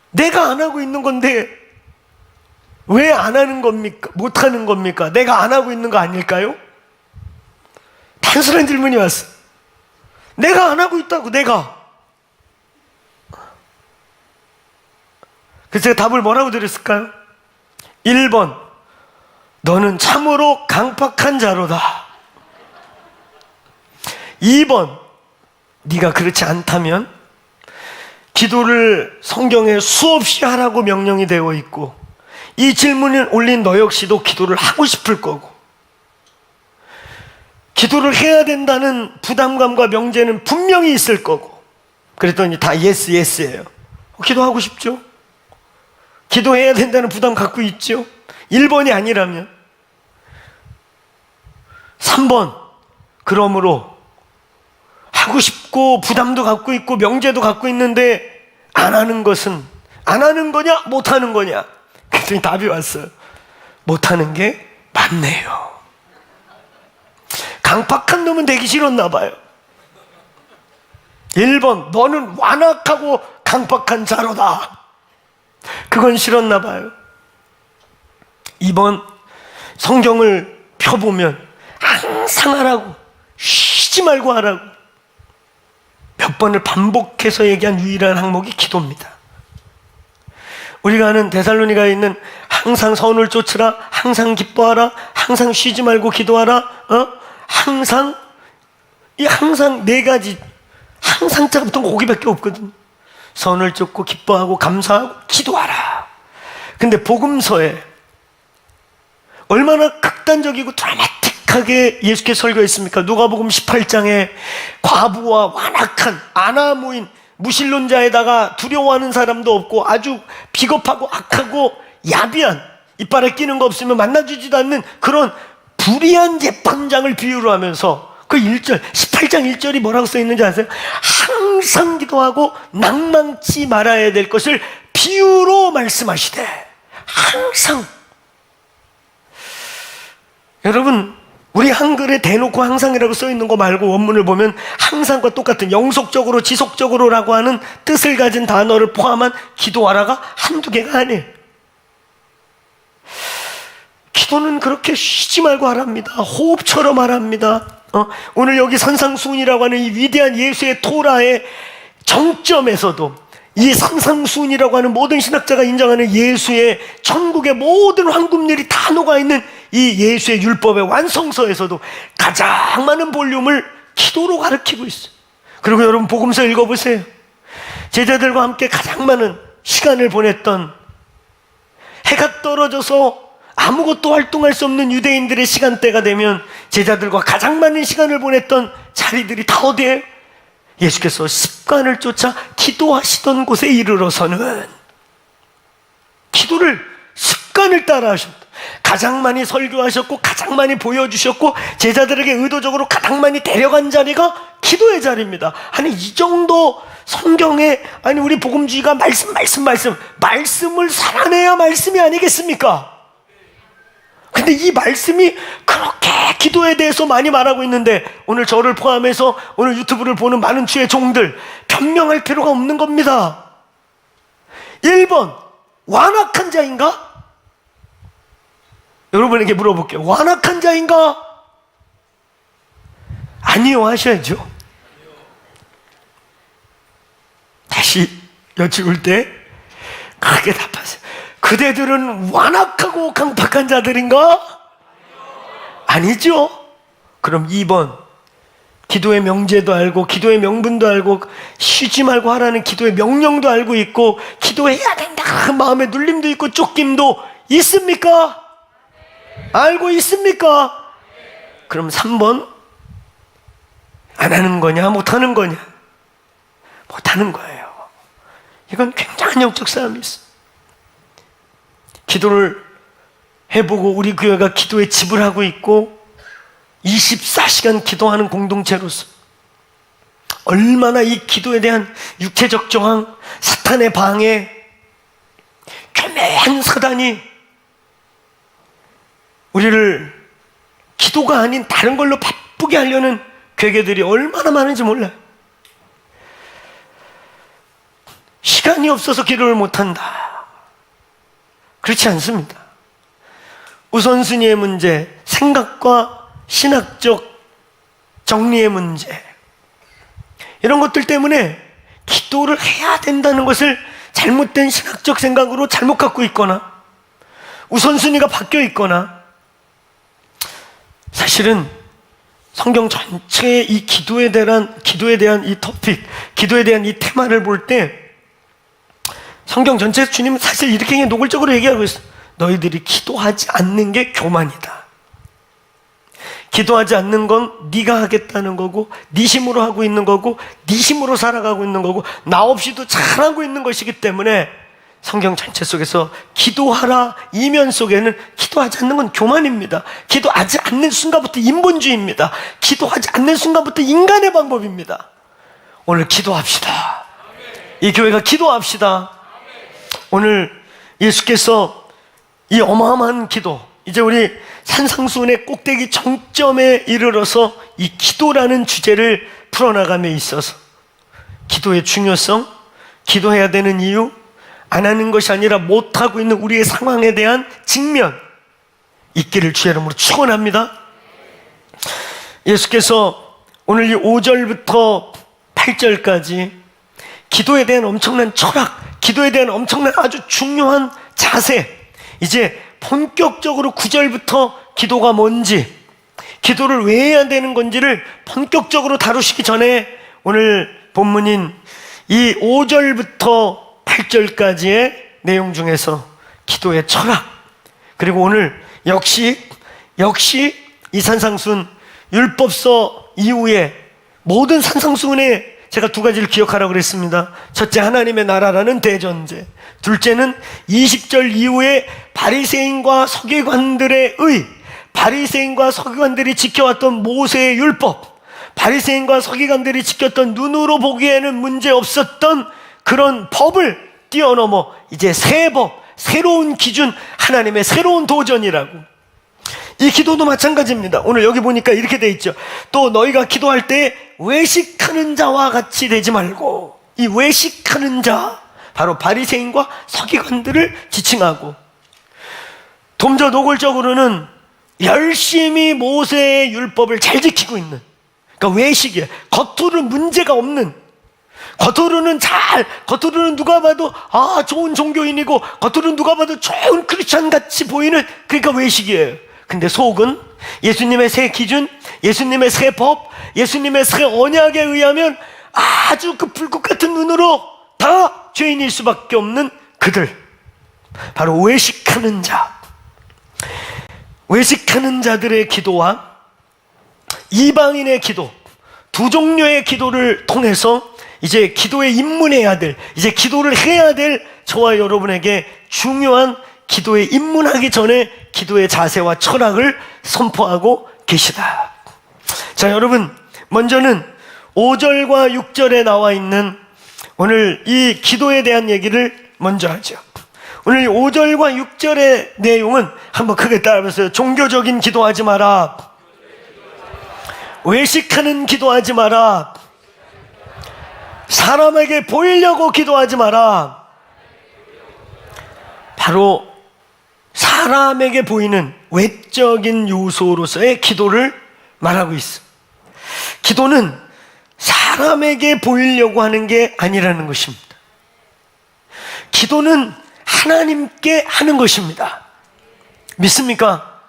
내가 안 하고 있는 건데 왜 안 하는 겁니까? 못 하는 겁니까? 내가 안 하고 있는 거 아닐까요? 단순한 질문이 왔어. 내가 안 하고 있다고, 내가. 그래서 제가 답을 뭐라고 드렸을까요? 1번, 너는 참으로 강팍한 자로다. 2번, 네가 그렇지 않다면 기도를 성경에 수없이 하라고 명령이 되어 있고, 이 질문을 올린 너 역시도 기도를 하고 싶을 거고, 기도를 해야 된다는 부담감과 명제는 분명히 있을 거고. 그랬더니 다 예스, 예스예요. 기도하고 싶죠? 기도해야 된다는 부담 갖고 있죠? 1번이 아니라면. 3번, 그러므로 하고 싶고 부담도 갖고 있고 명제도 갖고 있는데 안 하는 것은, 안 하는 거냐 못 하는 거냐? 그랬더니 답이 왔어요. 못 하는 게 맞네요. 강팍한 놈은 되기 싫었나 봐요. 1번, 너는 완악하고 강팍한 자로다. 그건 싫었나 봐요. 2번, 성경을 펴보면 항상 하라고, 쉬지 말고 하라고 몇 번을 반복해서 얘기한 유일한 항목이 기도입니다. 우리가 아는 데살로니가에 있는 항상 선을 쫓으라, 항상 기뻐하라, 항상 쉬지 말고 기도하라, 항상, 이 항상 네 가지, 항상 자가 보통 거기밖에 없거든. 선을 쫓고 기뻐하고 감사하고 기도하라. 근데 복음서에 얼마나 극단적이고 드라마틱하게 예수께서 설교했습니까? 누가복음 18장에 과부와 완악한 아나무인 무신론자에다가 두려워하는 사람도 없고 아주 비겁하고 악하고 야비한, 이빨에 끼는 거 없으면 만나주지도 않는 그런 불의한 재판장을 비유로 하면서 그 1절, 18장 1절이 뭐라고 써 있는지 아세요? 항상 기도하고 낭망치 말아야 될 것을 비유로 말씀하시되, 항상, 여러분, 우리 한글에 대놓고 항상이라고 써 있는 거 말고 원문을 보면 항상과 똑같은 영속적으로 지속적으로라고 하는 뜻을 가진 단어를 포함한 기도하라가 한두 개가 아니에요. 기도는 그렇게 쉬지 말고 하랍니다. 호흡처럼 하랍니다. 오늘 여기 산상수훈이라고 하는 이 위대한 예수의 토라의 정점에서도 이 산상수훈이라고 하는 모든 신학자가 인정하는 예수의 천국의 모든 황금률이 다 녹아있는 이 예수의 율법의 완성서에서도 가장 많은 볼륨을 기도로 가르치고 있어요. 그리고 여러분 복음서 읽어보세요. 제자들과 함께 가장 많은 시간을 보냈던, 해가 떨어져서 아무것도 활동할 수 없는 유대인들의 시간대가 되면 제자들과 가장 많은 시간을 보냈던 자리들이 다 어디예요? 예수께서 습관을 쫓아 기도하시던 곳에 이르러서는 기도를 습관을 따라 하십니다. 가장 많이 설교하셨고 가장 많이 보여주셨고 제자들에게 의도적으로 가장 많이 데려간 자리가 기도의 자리입니다. 아니 이 정도 성경에, 아니 우리 복음주의가 말씀을 살아내야 말씀이 아니겠습니까? 근데 이 말씀이 그렇게 기도에 대해서 많이 말하고 있는데 오늘 저를 포함해서 오늘 유튜브를 보는 많은 주의 종들 변명할 필요가 없는 겁니다. 1번, 완악한 자인가? 여러분에게 물어볼게요. 완악한 자인가? 아니요 하셔야죠. 다시 여쭈을 때 크게 답하세요. 그대들은 완악하고 강팍한 자들인가? 아니죠. 그럼 2번, 기도의 명제도 알고 기도의 명분도 알고 쉬지 말고 하라는 기도의 명령도 알고 있고 기도해야 된다 그 마음의 눌림도 있고 쫓김도 있습니까? 알고 있습니까? 그럼 3번, 안 하는 거냐 못하는 거냐? 못하는 거예요. 이건 굉장한 영적 싸움이 있어. 기도를 해보고 우리 교회가 기도에 지불하고 있고 24시간 기도하는 공동체로서 얼마나 이 기도에 대한 육체적 저항, 사탄의 방해, 교묘한 사단이 우리를 기도가 아닌 다른 걸로 바쁘게 하려는 괴계들이 얼마나 많은지 몰라요. 시간이 없어서 기도를 못한다. 그렇지 않습니다. 우선순위의 문제, 생각과 신학적 정리의 문제, 이런 것들 때문에 기도를 해야 된다는 것을 잘못된 신학적 생각으로 잘못 갖고 있거나 우선순위가 바뀌어 있거나, 사실은 성경 전체의 이 기도에 대한 이 토픽, 기도에 대한 이 테마를 볼 때 성경 전체에서 주님은 사실 이렇게 그냥 노골적으로 얘기하고 있어요. 너희들이 기도하지 않는 게 교만이다. 기도하지 않는 건 네가 하겠다는 거고 네 힘으로 하고 있는 거고 네 힘으로 살아가고 있는 거고 나 없이도 잘하고 있는 것이기 때문에 성경 전체 속에서 기도하라 이면 속에는 기도하지 않는 건 교만입니다. 기도하지 않는 순간부터 인본주의입니다. 기도하지 않는 순간부터 인간의 방법입니다. 오늘 기도합시다. 이 교회가 기도합시다. 오늘 예수께서 이 어마어마한 기도, 이제 우리 산상수훈의 꼭대기 정점에 이르러서 이 기도라는 주제를 풀어나감에 있어서 기도의 중요성, 기도해야 되는 이유, 안 하는 것이 아니라 못하고 있는 우리의 상황에 대한 직면 있기를 주의 이름으로 축원합니다. 예수께서 오늘 이 5절부터 8절까지 기도에 대한 엄청난 철학, 기도에 대한 엄청난 아주 중요한 자세, 이제 본격적으로 9절부터 기도가 뭔지, 기도를 왜 해야 되는 건지를 본격적으로 다루시기 전에 오늘 본문인 이 5절부터 8절까지의 내용 중에서 기도의 철학, 그리고 오늘 역시 이 산상수훈 율법서 이후에 모든 산상수훈에 제가 두 가지를 기억하라고 그랬습니다. 첫째, 하나님의 나라라는 대전제. 둘째는 20절 이후에 바리새인과 서기관들의 바리새인과 서기관들이 지켜왔던 모세의 율법, 바리새인과 서기관들이 지켰던 눈으로 보기에는 문제 없었던 그런 법을 뛰어넘어 이제 새 법, 새로운 기준, 하나님의 새로운 도전이라고. 이 기도도 마찬가지입니다. 오늘 여기 보니까 이렇게 돼 있죠. 또 너희가 기도할 때 외식하는 자와 같이 되지 말고. 이 외식하는 자, 바로 바리새인과 서기관들을 지칭하고, 좀 더 노골적으로는 열심히 모세의 율법을 잘 지키고 있는, 그러니까 외식이에요. 겉으로는 문제가 없는, 겉으로는 누가 봐도 좋은 종교인이고, 겉으로는 누가 봐도 좋은 크리스찬 같이 보이는, 그러니까 외식이에요. 근데 속은 예수님의 새 기준, 예수님의 새 법, 예수님의 새 언약에 의하면 아주 그 불꽃 같은 눈으로 다 죄인일 수밖에 없는 그들, 바로 외식하는 자. 외식하는 자들의 기도와 이방인의 기도, 두 종류의 기도를 통해서 이제 기도에 입문해야 될, 이제 기도를 해야 될 저와 여러분에게 중요한, 기도에 입문하기 전에 기도의 자세와 철학을 선포하고 계시다. 자, 여러분, 먼저는 5절과 6절에 나와 있는 오늘 이 기도에 대한 얘기를 먼저 하죠. 오늘 5절과 6절의 내용은 한번 크게 따라해보세요. 종교적인 기도하지 마라. 외식하는 기도하지 마라. 사람에게 보이려고 기도하지 마라. 바로 사람에게 보이는 외적인 요소로서의 기도를 말하고 있어. 기도는 사람에게 보이려고 하는 게 아니라는 것입니다. 기도는 하나님께 하는 것입니다. 믿습니까?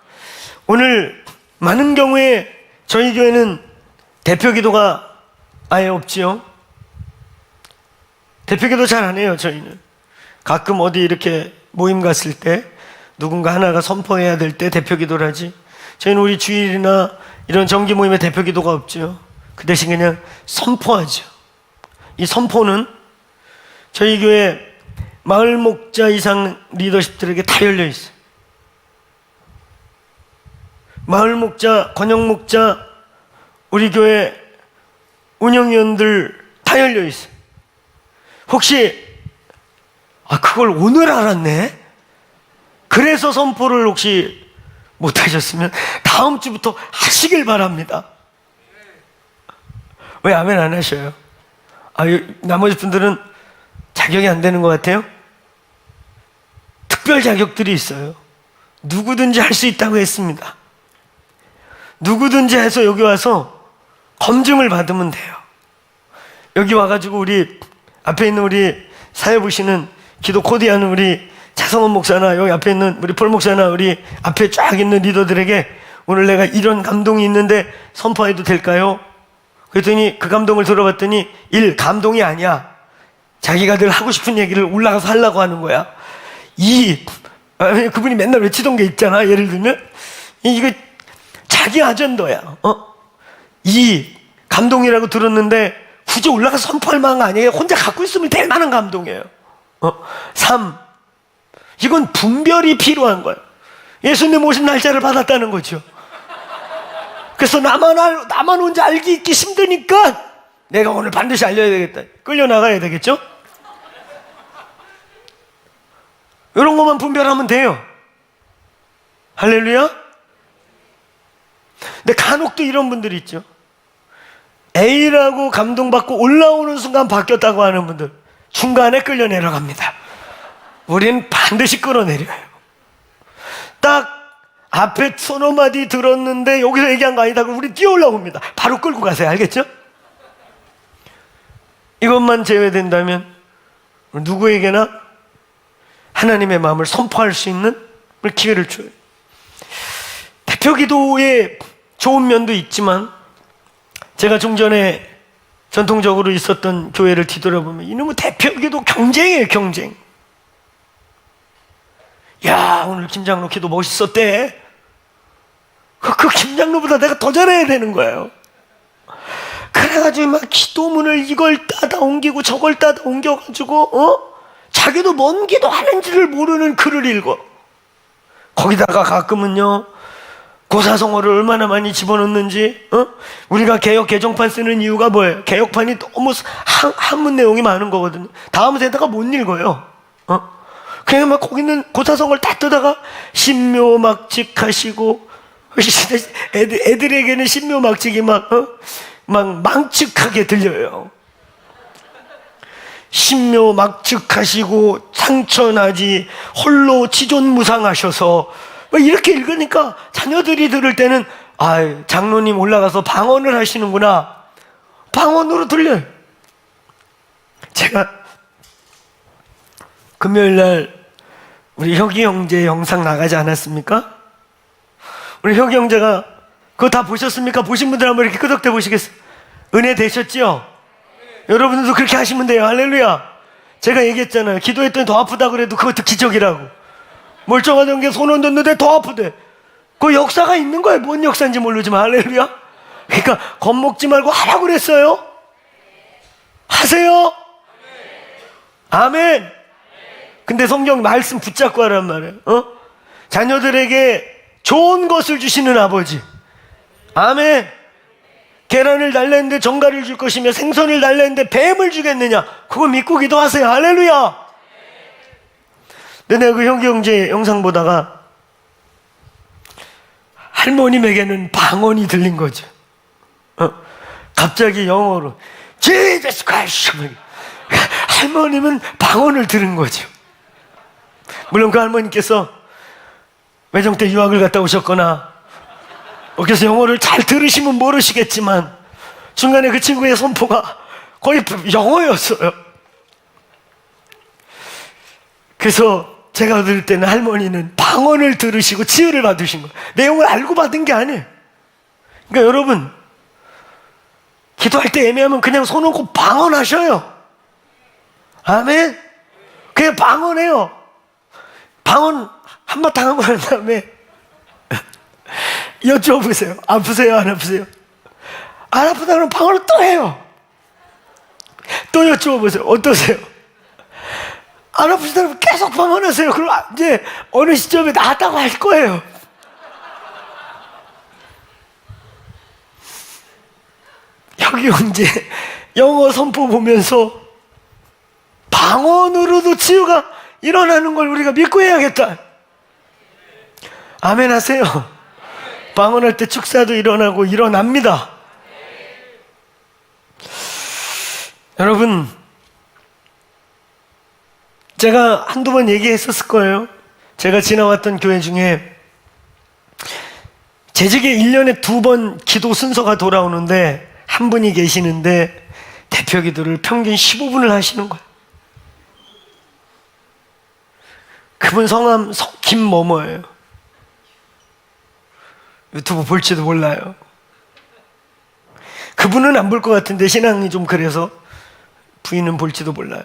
오늘 많은 경우에 저희 교회는 대표 기도가 아예 없지요. 대표 기도 잘 안 해요. 저희는 가끔 어디 이렇게 모임 갔을 때 누군가 하나가 선포해야 될 때 대표 기도를 하지, 저희는 우리 주일이나 이런 정기 모임에 대표 기도가 없죠. 그 대신 그냥 선포하죠. 이 선포는 저희 교회 마을 목자 이상 리더십들에게 다 열려 있어요. 마을 목자, 권영 목자, 우리 교회 운영위원들 다 열려 있어요. 혹시 그걸 오늘 알았네? 그래서 선포를 혹시 못하셨으면 다음 주부터 하시길 바랍니다. 왜 아멘 안 하셔요? 나머지 분들은 자격이 안 되는 것 같아요? 특별 자격들이 있어요. 누구든지 할 수 있다고 했습니다. 누구든지 해서 여기 와서 검증을 받으면 돼요. 여기 와가지고 우리 앞에 있는 우리 사회 보시는 기도 코디하는 우리 차성원 목사나 여기 앞에 있는 우리 폴 목사나 우리 앞에 쫙 있는 리더들에게 오늘 내가 이런 감동이 있는데 선포해도 될까요? 그랬더니 그 감동을 들어봤더니 감동이 아니야. 자기가 늘 하고 싶은 얘기를 올라가서 하려고 하는 거야. 그분이 맨날 외치던 게 있잖아. 예를 들면 이거 자기 아젠더야. 감동이라고 들었는데 굳이 올라가서 선포할 만한 거 아니에요. 혼자 갖고 있으면 될 만한 감동이에요. 3, 이건 분별이 필요한 거예요. 예수님 오신 날짜를 받았다는 거죠. 그래서 나만 혼자 알기 있기 힘드니까 내가 오늘 반드시 알려야 되겠다. 끌려나가야 되겠죠? 이런 것만 분별하면 돼요. 할렐루야. 근데 간혹 또 이런 분들이 있죠. A라고 감동받고 올라오는 순간 바뀌었다고 하는 분들 중간에 끌려 내려갑니다. 우리는 반드시 끌어내려요. 딱 앞에 서너 마디 들었는데 여기서 얘기한 거 아니다. 그럼 우리 뛰어 올라옵니다. 바로 끌고 가세요. 알겠죠? 이것만 제외된다면 누구에게나 하나님의 마음을 선포할 수 있는 기회를 줘요. 대표 기도에 좋은 면도 있지만 제가 좀 전에 전통적으로 있었던 교회를 뒤돌아보면 이놈의 대표 기도 경쟁이에요. 경쟁. 야, 오늘 김장로 기도 멋있었대. 그 김장로보다 내가 더 잘해야 되는 거예요. 그래가지고 막 기도문을 이걸 따다 옮기고 저걸 따다 옮겨가지고 자기도 뭔 기도 하는지를 모르는 글을 읽어. 거기다가 가끔은요 고사성어를 얼마나 많이 집어넣는지. 우리가 개역 개정판 쓰는 이유가 뭐예요? 개역판이 너무 한문 내용이 많은 거거든요. 다음 세대가 못 읽어요. 그냥 막 거기 있는 고사성을 다 뜨다가 신묘막측하시고, 애들에게는 신묘막측이 막 망측하게 들려요. 신묘막측하시고 상처나지 홀로 지존무상하셔서 이렇게 읽으니까 자녀들이 들을 때는 장로님 올라가서 방언을 하시는구나, 방언으로 들려요. 제가 금요일날 우리 혁이 형제 영상 나가지 않았습니까? 우리 혁이 형제가 그거 다 보셨습니까? 보신 분들 한번 이렇게 끄덕대 보시겠어요? 은혜 되셨죠? 여러분들도 그렇게 하시면 돼요. 할렐루야. 제가 얘기했잖아요. 기도했더니 더 아프다 그래도 그것도 기적이라고. 멀쩡하던 게 손 얹었는데 더 아프대. 그 역사가 있는 거예요. 뭔 역사인지 모르지만. 할렐루야. 그러니까 겁먹지 말고 하라고 그랬어요. 하세요. 아멘. 근데 성경 말씀 붙잡고 하란 말이에요. 자녀들에게 좋은 것을 주시는 아버지. 아멘. 계란을 달랬는데 정갈을 줄 것이며 생선을 달랬는데 뱀을 주겠느냐, 그거 믿고 기도하세요. 할렐루야. 근데 내가 그 형기 형제 영상 보다가 할머님에게는 방언이 들린 거죠. 갑자기 영어로 Jesus Christ. 할머님은 방언을 들은 거죠. 물론 그 할머니께서 외정 때 유학을 갔다 오셨거나 그래서 영어를 잘 들으시면 모르시겠지만 중간에 그 친구의 선포가 거의 영어였어요. 그래서 제가 들을 때는 할머니는 방언을 들으시고 치유를 받으신 거예요. 내용을 알고 받은 게 아니에요. 그러니까 여러분, 기도할 때 애매하면 그냥 손 얹고 방언하셔요. 아멘. 그냥 방언해요. 방언 한바탕 하고 난 다음에 여쭤보세요. 아프세요? 안 아프세요? 안 아프다 그러면 방언을 또 해요. 또 여쭤보세요. 어떠세요? 안 아프시다 그러면 계속 방언하세요. 그럼 이제 어느 시점에 나았다고 할 거예요. 여기 형제 영어 선포 보면서 방언으로도 치유가 일어나는 걸 우리가 믿고 해야겠다. 아멘 하세요. 방언할 때 축사도 일어나고 일어납니다. 여러분, 제가 한두 번 얘기했었을 거예요. 제가 지나왔던 교회 중에 재직에 1년에 2번 기도 순서가 돌아오는데 한 분이 계시는데 대표 기도를 평균 15분을 하시는 거예요. 그분 성함 김某某예요. 유튜브 볼지도 몰라요. 그분은 안 볼 것 같은데 신앙이 좀 그래서 부인은 볼지도 몰라요.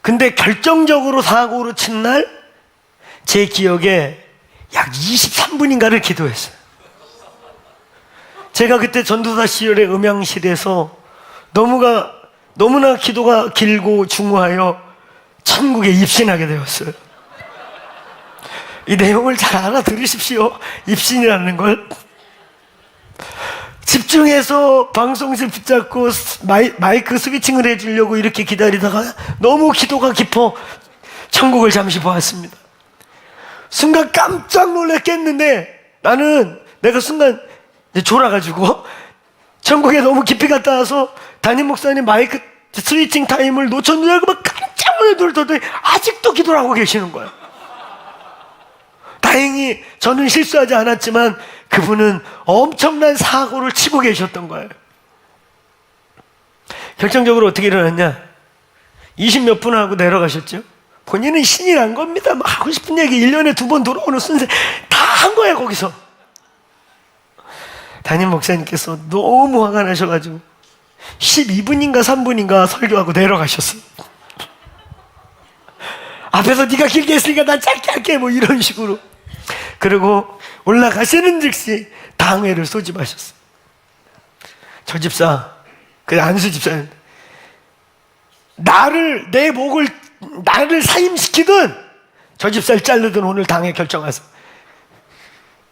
근데 결정적으로 사고로 친 날 제 기억에 약 23분인가를 기도했어요. 제가 그때 전도사 시절에 음향실에서 너무나 기도가 길고 중후하여 천국에 입신하게 되었어요. 이 내용을 잘 알아들으십시오. 입신이라는 걸. 집중해서 방송실 붙잡고 마이크 스위칭을 해주려고 이렇게 기다리다가 너무 기도가 깊어 천국을 잠시 보았습니다. 순간 깜짝 놀랐겠는데 내가 순간 이제 졸아가지고 천국에 너무 깊이 갔다 와서 담임 목사님 마이크 스위칭 타임을 놓쳤는지 알고 막 깜짝 놀랐더니 아직도 기도를 하고 계시는 거예요. 다행히 저는 실수하지 않았지만 그분은 엄청난 사고를 치고 계셨던 거예요. 결정적으로 어떻게 일어났냐? 20몇 분 하고 내려가셨죠? 본인은 신이 난 겁니다. 막 하고 싶은 얘기 1년에 2번 돌아오는 순서 다 한 거예요, 거기서. 담임 목사님께서 너무 화가 나셔가지고 12분인가 3분인가 설교하고 내려가셨어요. 앞에서 네가 길게 했으니까 난 짧게 할게, 뭐 이런 식으로. 그리고 올라가시는 즉시 당회를 소집하셨어요. 저 집사, 그 안수 집사님, 나를 사임시키든 저 집사를 자르든 오늘 당회 결정하세요.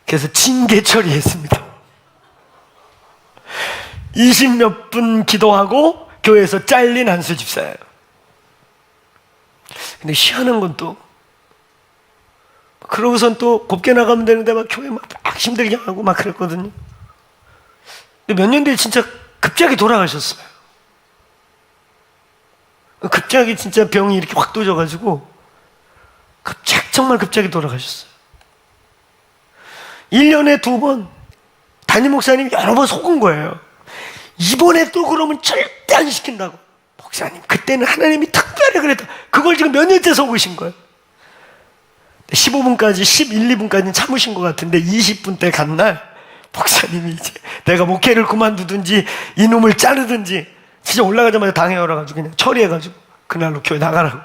그래서 징계 처리했습니다. 20몇 분 기도하고 교회에서 잘린 안수 집사예요. 근데 희한한 건 또 그러고선 또 곱게 나가면 되는데 막 교회 막 힘들게 하고 막 그랬거든요. 근데 몇 년 뒤에 진짜 급작이 돌아가셨어요. 급작이 진짜 병이 이렇게 확 도져가지고 정말 급작이 돌아가셨어요. 1년에 2번 담임 목사님이 여러 번 속은 거예요. 이번에 또 그러면 절대 안 시킨다고. 목사님 그때는 하나님이 특별히 그랬다. 그걸 지금 몇 년째 속으신 거예요. 15분까지 11, 2분까지는 참으신 것 같은데 20분 때 간 날 목사님이 이제 내가 목회를 그만두든지 이놈을 자르든지 진짜 올라가자마자 당해열어가지고 그냥 처리해가지고 그날로 교회 나가라고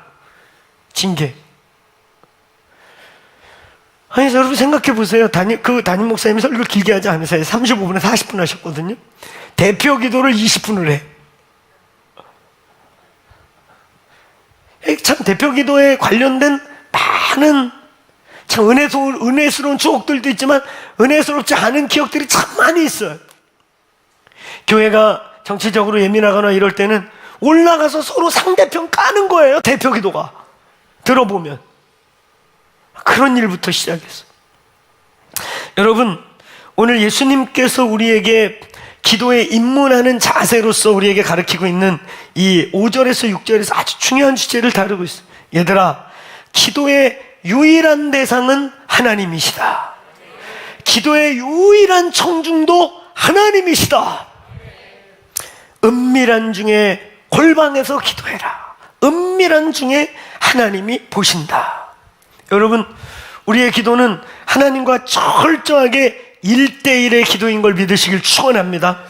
징계. 아니 여러분 생각해 보세요. 그 담임 목사님이 설교를 길게 하지 않으세요. 35분에 40분 하셨거든요. 대표 기도를 20분을 해. 참 대표 기도에 관련된 많은 참 은혜스러운 추억들도 있지만 은혜스럽지 않은 기억들이 참 많이 있어요. 교회가 정치적으로 예민하거나 이럴 때는 올라가서 서로 상대편 까는 거예요. 대표 기도가 들어보면 그런 일부터 시작했어요. 여러분 오늘 예수님께서 우리에게 기도에 입문하는 자세로서 우리에게 가르치고 있는 이 5절에서 6절에서 아주 중요한 주제를 다루고 있어요. 얘들아, 기도의 유일한 대상은 하나님이시다. 기도의 유일한 청중도 하나님이시다. 은밀한 중에 골방에서 기도해라. 은밀한 중에 하나님이 보신다. 여러분 우리의 기도는 하나님과 철저하게 1대1의 기도인 걸 믿으시길 축원합니다.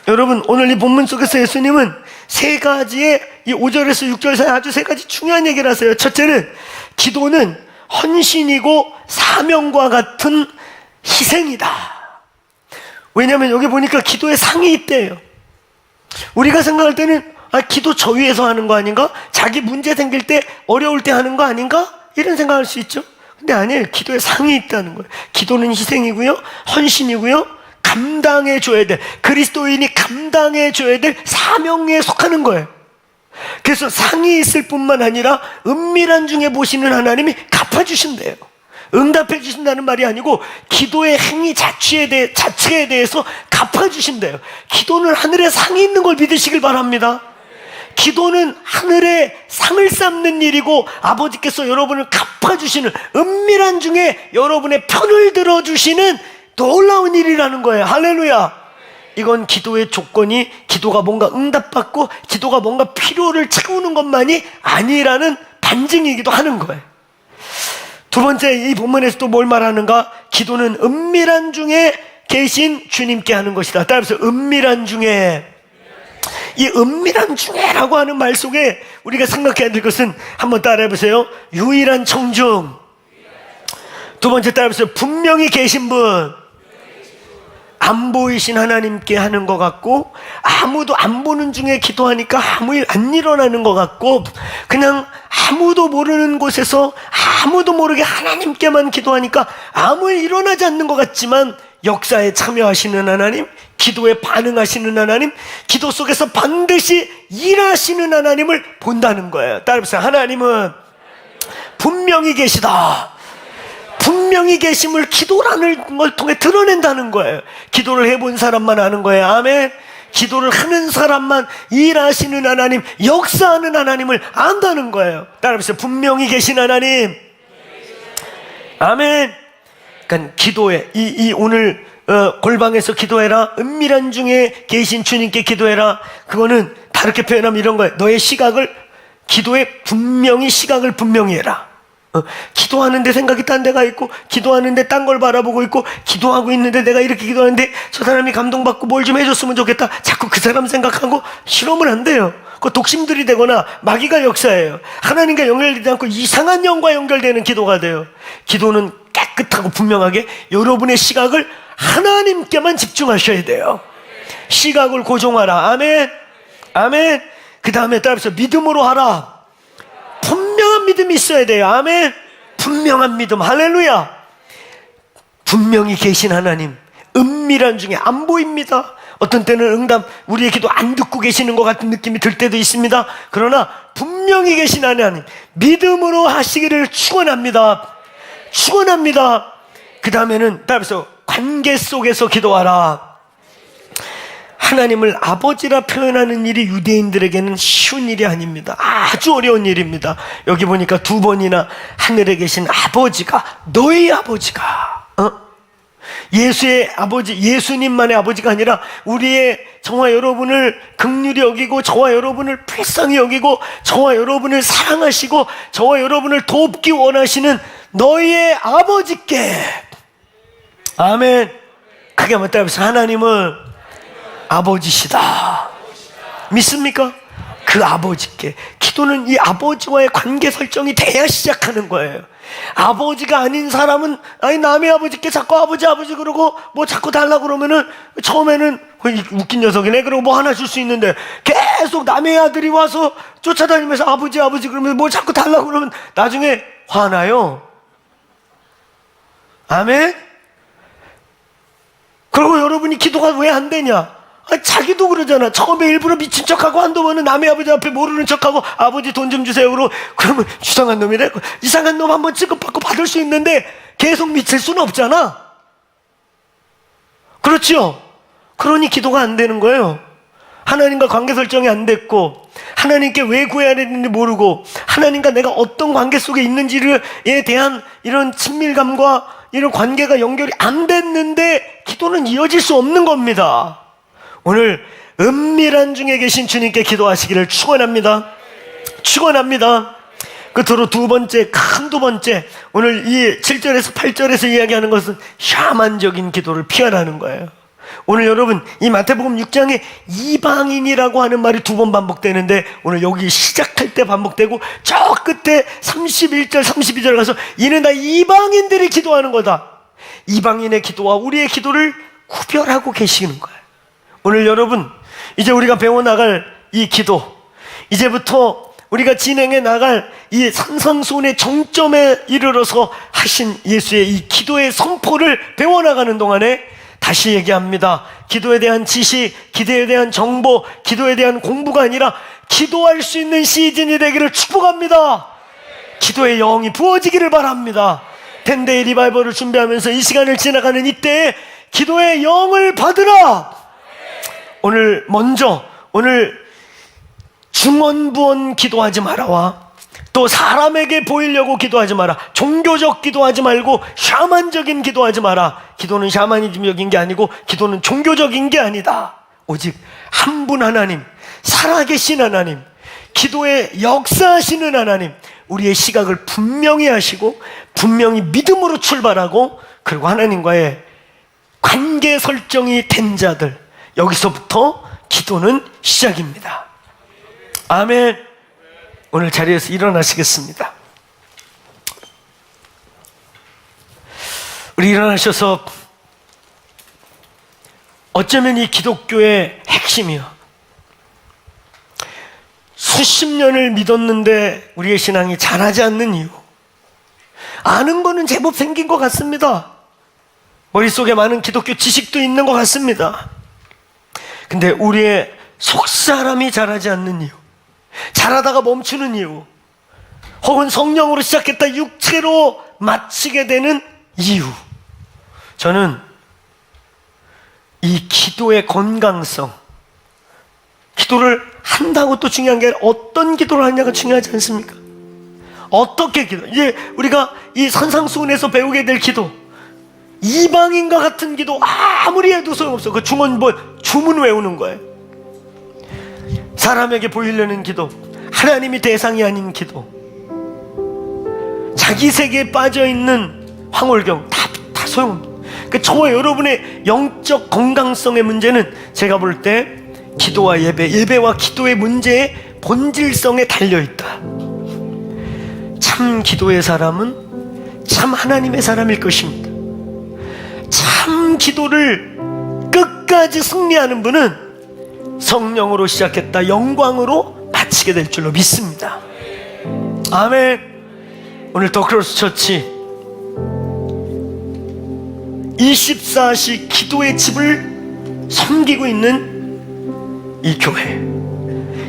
여러분 오늘 이 본문 속에서 예수님은 세 가지의 이 5절에서 6절 사이 아주 세 가지 중요한 얘기를 하세요. 첫째는 기도는 헌신이고 사명과 같은 희생이다. 왜냐하면 여기 보니까 기도의 상이 있대요. 우리가 생각할 때는 기도 저 위에서 하는 거 아닌가? 자기 문제 생길 때 어려울 때 하는 거 아닌가? 이런 생각할 수 있죠. 근데 아니에요. 기도의 상이 있다는 거예요. 기도는 희생이고요, 헌신이고요, 감당해줘야 될, 그리스도인이 감당해줘야 될 사명에 속하는 거예요. 그래서 상이 있을 뿐만 아니라 은밀한 중에 보시는 하나님이 갚아주신대요. 응답해 주신다는 말이 아니고 기도의 행위 자체에 대해서 갚아주신대요. 기도는 하늘에 상이 있는 걸 믿으시길 바랍니다. 기도는 하늘에 상을 쌓는 일이고 아버지께서 여러분을 갚아주시는, 은밀한 중에 여러분의 편을 들어주시는 놀라운 일이라는 거예요. 할렐루야. 이건 기도의 조건이 기도가 뭔가 응답받고 기도가 뭔가 필요를 채우는 것만이 아니라는 반증이기도 하는 거예요. 두 번째, 이 본문에서 또 뭘 말하는가? 기도는 은밀한 중에 계신 주님께 하는 것이다. 따라서 은밀한 중에, 이 은밀한 중에라고 하는 말 속에 우리가 생각해야 될 것은, 한번 따라해 보세요. 유일한 청중. 두 번째 따라해 보세요. 분명히 계신 분. 안 보이신 하나님께 하는 것 같고, 아무도 안 보는 중에 기도하니까 아무 일 안 일어나는 것 같고, 그냥 아무도 모르는 곳에서 아무도 모르게 하나님께만 기도하니까 아무 일 일어나지 않는 것 같지만 역사에 참여하시는 하나님, 기도에 반응하시는 하나님, 기도 속에서 반드시 일하시는 하나님을 본다는 거예요. 따라해보세요. 하나님은 분명히 계시다. 분명히 계심을 기도라는 걸 통해 드러낸다는 거예요. 기도를 해본 사람만 아는 거예요. 아멘. 기도를 하는 사람만 일하시는 하나님, 역사하는 하나님을 안다는 거예요. 따라해보세요. 분명히 계신 하나님. 아멘. 그러니까 기도해. 이 오늘 골방에서 기도해라, 은밀한 중에 계신 주님께 기도해라, 그거는 다르게 표현하면 이런 거예요. 너의 시각을, 기도에 분명히 시각을 분명히 해라. 기도하는데 생각이 딴 데가 있고, 기도하는데 딴 걸 바라보고 있고, 기도하고 있는데 내가 이렇게 기도하는데 저 사람이 감동받고 뭘 좀 해줬으면 좋겠다, 자꾸 그 사람 생각하고 이러면 안 돼요. 그 독심들이 되거나 마귀가 역사예요. 하나님과 연결되지 않고 이상한 영과 연결되는 기도가 돼요. 기도는 깨끗하고 분명하게 여러분의 시각을 하나님께만 집중하셔야 돼요. 시각을 고정하라. 아멘. 아멘. 그 다음에 따라서 믿음으로 하라. 분명한 믿음이 있어야 돼요. 아멘. 분명한 믿음. 할렐루야. 분명히 계신 하나님, 은밀한 중에 안 보입니다. 어떤 때는 응답, 우리의 기도 안 듣고 계시는 것 같은 느낌이 들 때도 있습니다. 그러나 분명히 계신 하나님, 믿음으로 하시기를 축원합니다. 축원합니다. 그 다음에는 따라서 관계 속에서 기도하라. 하나님을 아버지라 표현하는 일이 유대인들에게는 쉬운 일이 아닙니다. 아주 어려운 일입니다. 여기 보니까 2번이나 하늘에 계신 아버지가, 너희 아버지가, 예수의 아버지, 예수님만의 아버지가 아니라 우리의, 저와 여러분을 긍휼히 여기고 저와 여러분을 불쌍히 여기고 저와 여러분을 사랑하시고 저와 여러분을 돕기 원하시는 너희의 아버지께, 아멘. 크게 한번 따라해보세요. 하나님은 아버지시다. 믿습니까? 그 아버지께. 기도는 이 아버지와의 관계 설정이 돼야 시작하는 거예요. 아버지가 아닌 사람은, 아니 남의 아버지께 자꾸 아버지 아버지 그러고 뭐 자꾸 달라고 그러면은 처음에는 웃긴 녀석이네 그러고 뭐 하나 줄 수 있는데, 계속 남의 아들이 와서 쫓아다니면서 아버지 아버지 그러면서 뭐 자꾸 달라고 그러면 나중에 화나요. 아멘? 그리고 여러분이 기도가 왜 안 되냐? 자기도 그러잖아. 처음에 일부러 미친 척하고 한두 번은 남의 아버지 앞에 모르는 척하고 아버지 돈 좀 주세요 그러면 이상한 놈이래. 이상한 놈 한번 취급받고 받을 수 있는데 계속 미칠 수는 없잖아. 그렇죠? 그러니 기도가 안 되는 거예요. 하나님과 관계 설정이 안 됐고, 하나님께 왜 구해야 되는지 모르고, 하나님과 내가 어떤 관계 속에 있는지에 대한 이런 친밀감과 이런 관계가 연결이 안 됐는데 기도는 이어질 수 없는 겁니다. 오늘 은밀한 중에 계신 주님께 기도하시기를 축원합니다. 축원합니다. 끝으로 두 번째, 큰 두 번째, 오늘 이 7절에서 8절에서 이야기하는 것은 샤만적인 기도를 피하라는 거예요. 오늘 여러분 이 마태복음 6장에 이방인이라고 하는 말이 2번 반복되는데, 오늘 여기 시작할 때 반복되고 저 끝에 31절 32절 가서 이는 다 이방인들이 기도하는 거다. 이방인의 기도와 우리의 기도를 구별하고 계시는 거예요. 오늘 여러분, 이제 우리가 배워나갈 이 기도, 이제부터 우리가 진행해 나갈 이 산상수훈의 정점에 이르러서 하신 예수의 이 기도의 선포를 배워나가는 동안에 다시 얘기합니다. 기도에 대한 지식, 기도에 대한 정보, 기도에 대한 공부가 아니라 기도할 수 있는 시즌이 되기를 축복합니다. 기도의 영이 부어지기를 바랍니다. 텐데이 리바이벌을 준비하면서 이 시간을 지나가는 이때에 기도의 영을 받으라. 오늘 먼저, 오늘 중언부언 기도하지 마라와 또 사람에게 보이려고 기도하지 마라. 종교적 기도하지 말고 샤만적인 기도하지 마라. 기도는 샤머니즘적인 게 아니고 기도는 종교적인 게 아니다. 오직 한 분 하나님, 살아계신 하나님, 기도에 역사하시는 하나님, 우리의 시각을 분명히 하시고 분명히 믿음으로 출발하고, 그리고 하나님과의 관계 설정이 된 자들, 여기서부터 기도는 시작입니다. 아멘. 오늘 자리에서 일어나시겠습니다. 우리 일어나셔서 어쩌면 이 기독교의 핵심이요, 수십 년을 믿었는데 우리의 신앙이 자라지 않는 이유, 아는 거는 제법 생긴 것 같습니다. 머릿속에 많은 기독교 지식도 있는 것 같습니다. 근데 우리의 속사람이 자라지 않는 이유, 자라다가 멈추는 이유, 혹은 성령으로 시작했다 육체로 마치게 되는 이유, 저는 이 기도의 건강성, 기도를 한다고 또 중요한 게 아니라 어떤 기도를 하냐가 중요하지 않습니까? 어떻게 기도, 이제 우리가 이 산상수훈에서 배우게 될 기도, 이방인과 같은 기도 아무리 해도 소용없어. 그 주문 외우는 거예요. 사람에게 보이려는 기도, 하나님이 대상이 아닌 기도, 자기 세계에 빠져있는 황홀경, 다 소용없는. 그러니까 저와 여러분의 영적 건강성의 문제는 제가 볼 때 기도와 예배와 기도의 문제의 본질성에 달려있다. 참 기도의 사람은 참 하나님의 사람일 것입니다. 참 기도를 끝까지 승리하는 분은 성령으로 시작했다 영광으로 마치게 될 줄로 믿습니다. 아멘. 오늘 더크로스 처치 24시 기도의 집을 섬기고 있는 이 교회,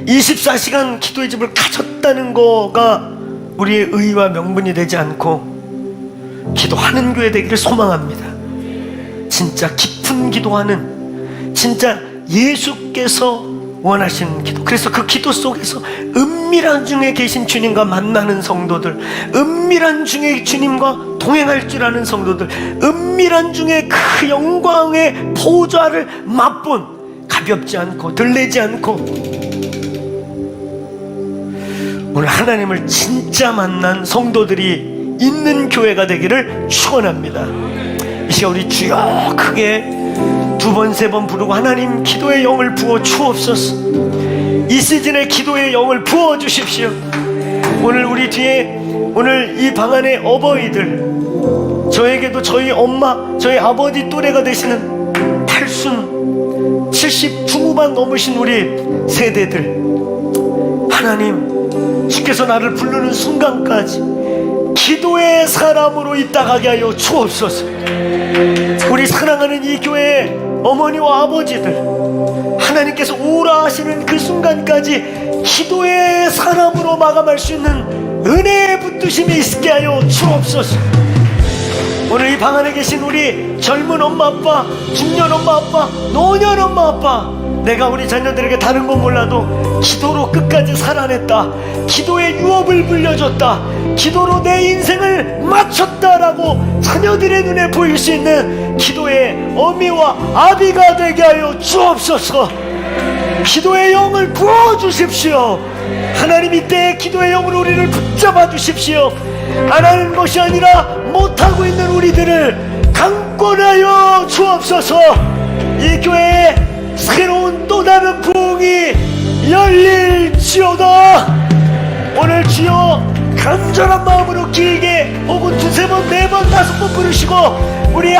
24시간 기도의 집을 가졌다는 거가 우리의 의의와 명분이 되지 않고 기도하는 교회 되기를 소망합니다. 진짜 깊은 기도하는, 진짜 예수께서 원하시는 기도. 그래서 그 기도 속에서 은밀한 중에 계신 주님과 만나는 성도들, 은밀한 중에 주님과 동행할 줄 아는 성도들, 은밀한 중에 그 영광의 보좌를 맛본, 가볍지 않고 들리지 않고 오늘 하나님을 진짜 만난 성도들이 있는 교회가 되기를 축원합니다. 이 시간 우리 주여 크게 두 번, 세 번 부르고 하나님 기도의 영을 부어 주옵소서. 이 시즌에 기도의 영을 부어 주십시오. 오늘 우리 뒤에, 오늘 이 방 안에 어버이들, 저에게도 저희 엄마, 저희 아버지 또래가 되시는 80, 70 중후반 넘으신 우리 세대들, 하나님 주께서 나를 부르는 순간까지 기도의 사람으로 있다가게 하여 주옵소서. 우리 사랑하는 이 교회의 어머니와 아버지들, 하나님께서 오라 하시는 그 순간까지 기도의 사람으로 마감할 수 있는 은혜의 붙드심이 있게 하여 주옵소서. 오늘 이 방 안에 계신 우리 젊은 엄마 아빠, 중년 엄마 아빠, 노년 엄마 아빠, 내가 우리 자녀들에게 다른 건 몰라도 기도로 끝까지 살아냈다, 기도의 유업을 물려줬다, 기도로 내 인생을 마쳤다라고 자녀들의 눈에 보일 수 있는 기도의 어미와 아비가 되게 하여 주옵소서. 기도의 영을 부어주십시오. 하나님 이때 기도의 영으로 우리를 붙잡아 주십시오. 안 하는 것이 아니라 못하고 있는 우리들을 강권하여 주옵소서. 이 교회에 새로운 또 다른 부흥이 열릴지어다. 오늘 주여 간절한 마음으로 길게 혹은 두세 번, 네 번, 다섯 번 부르시고 우리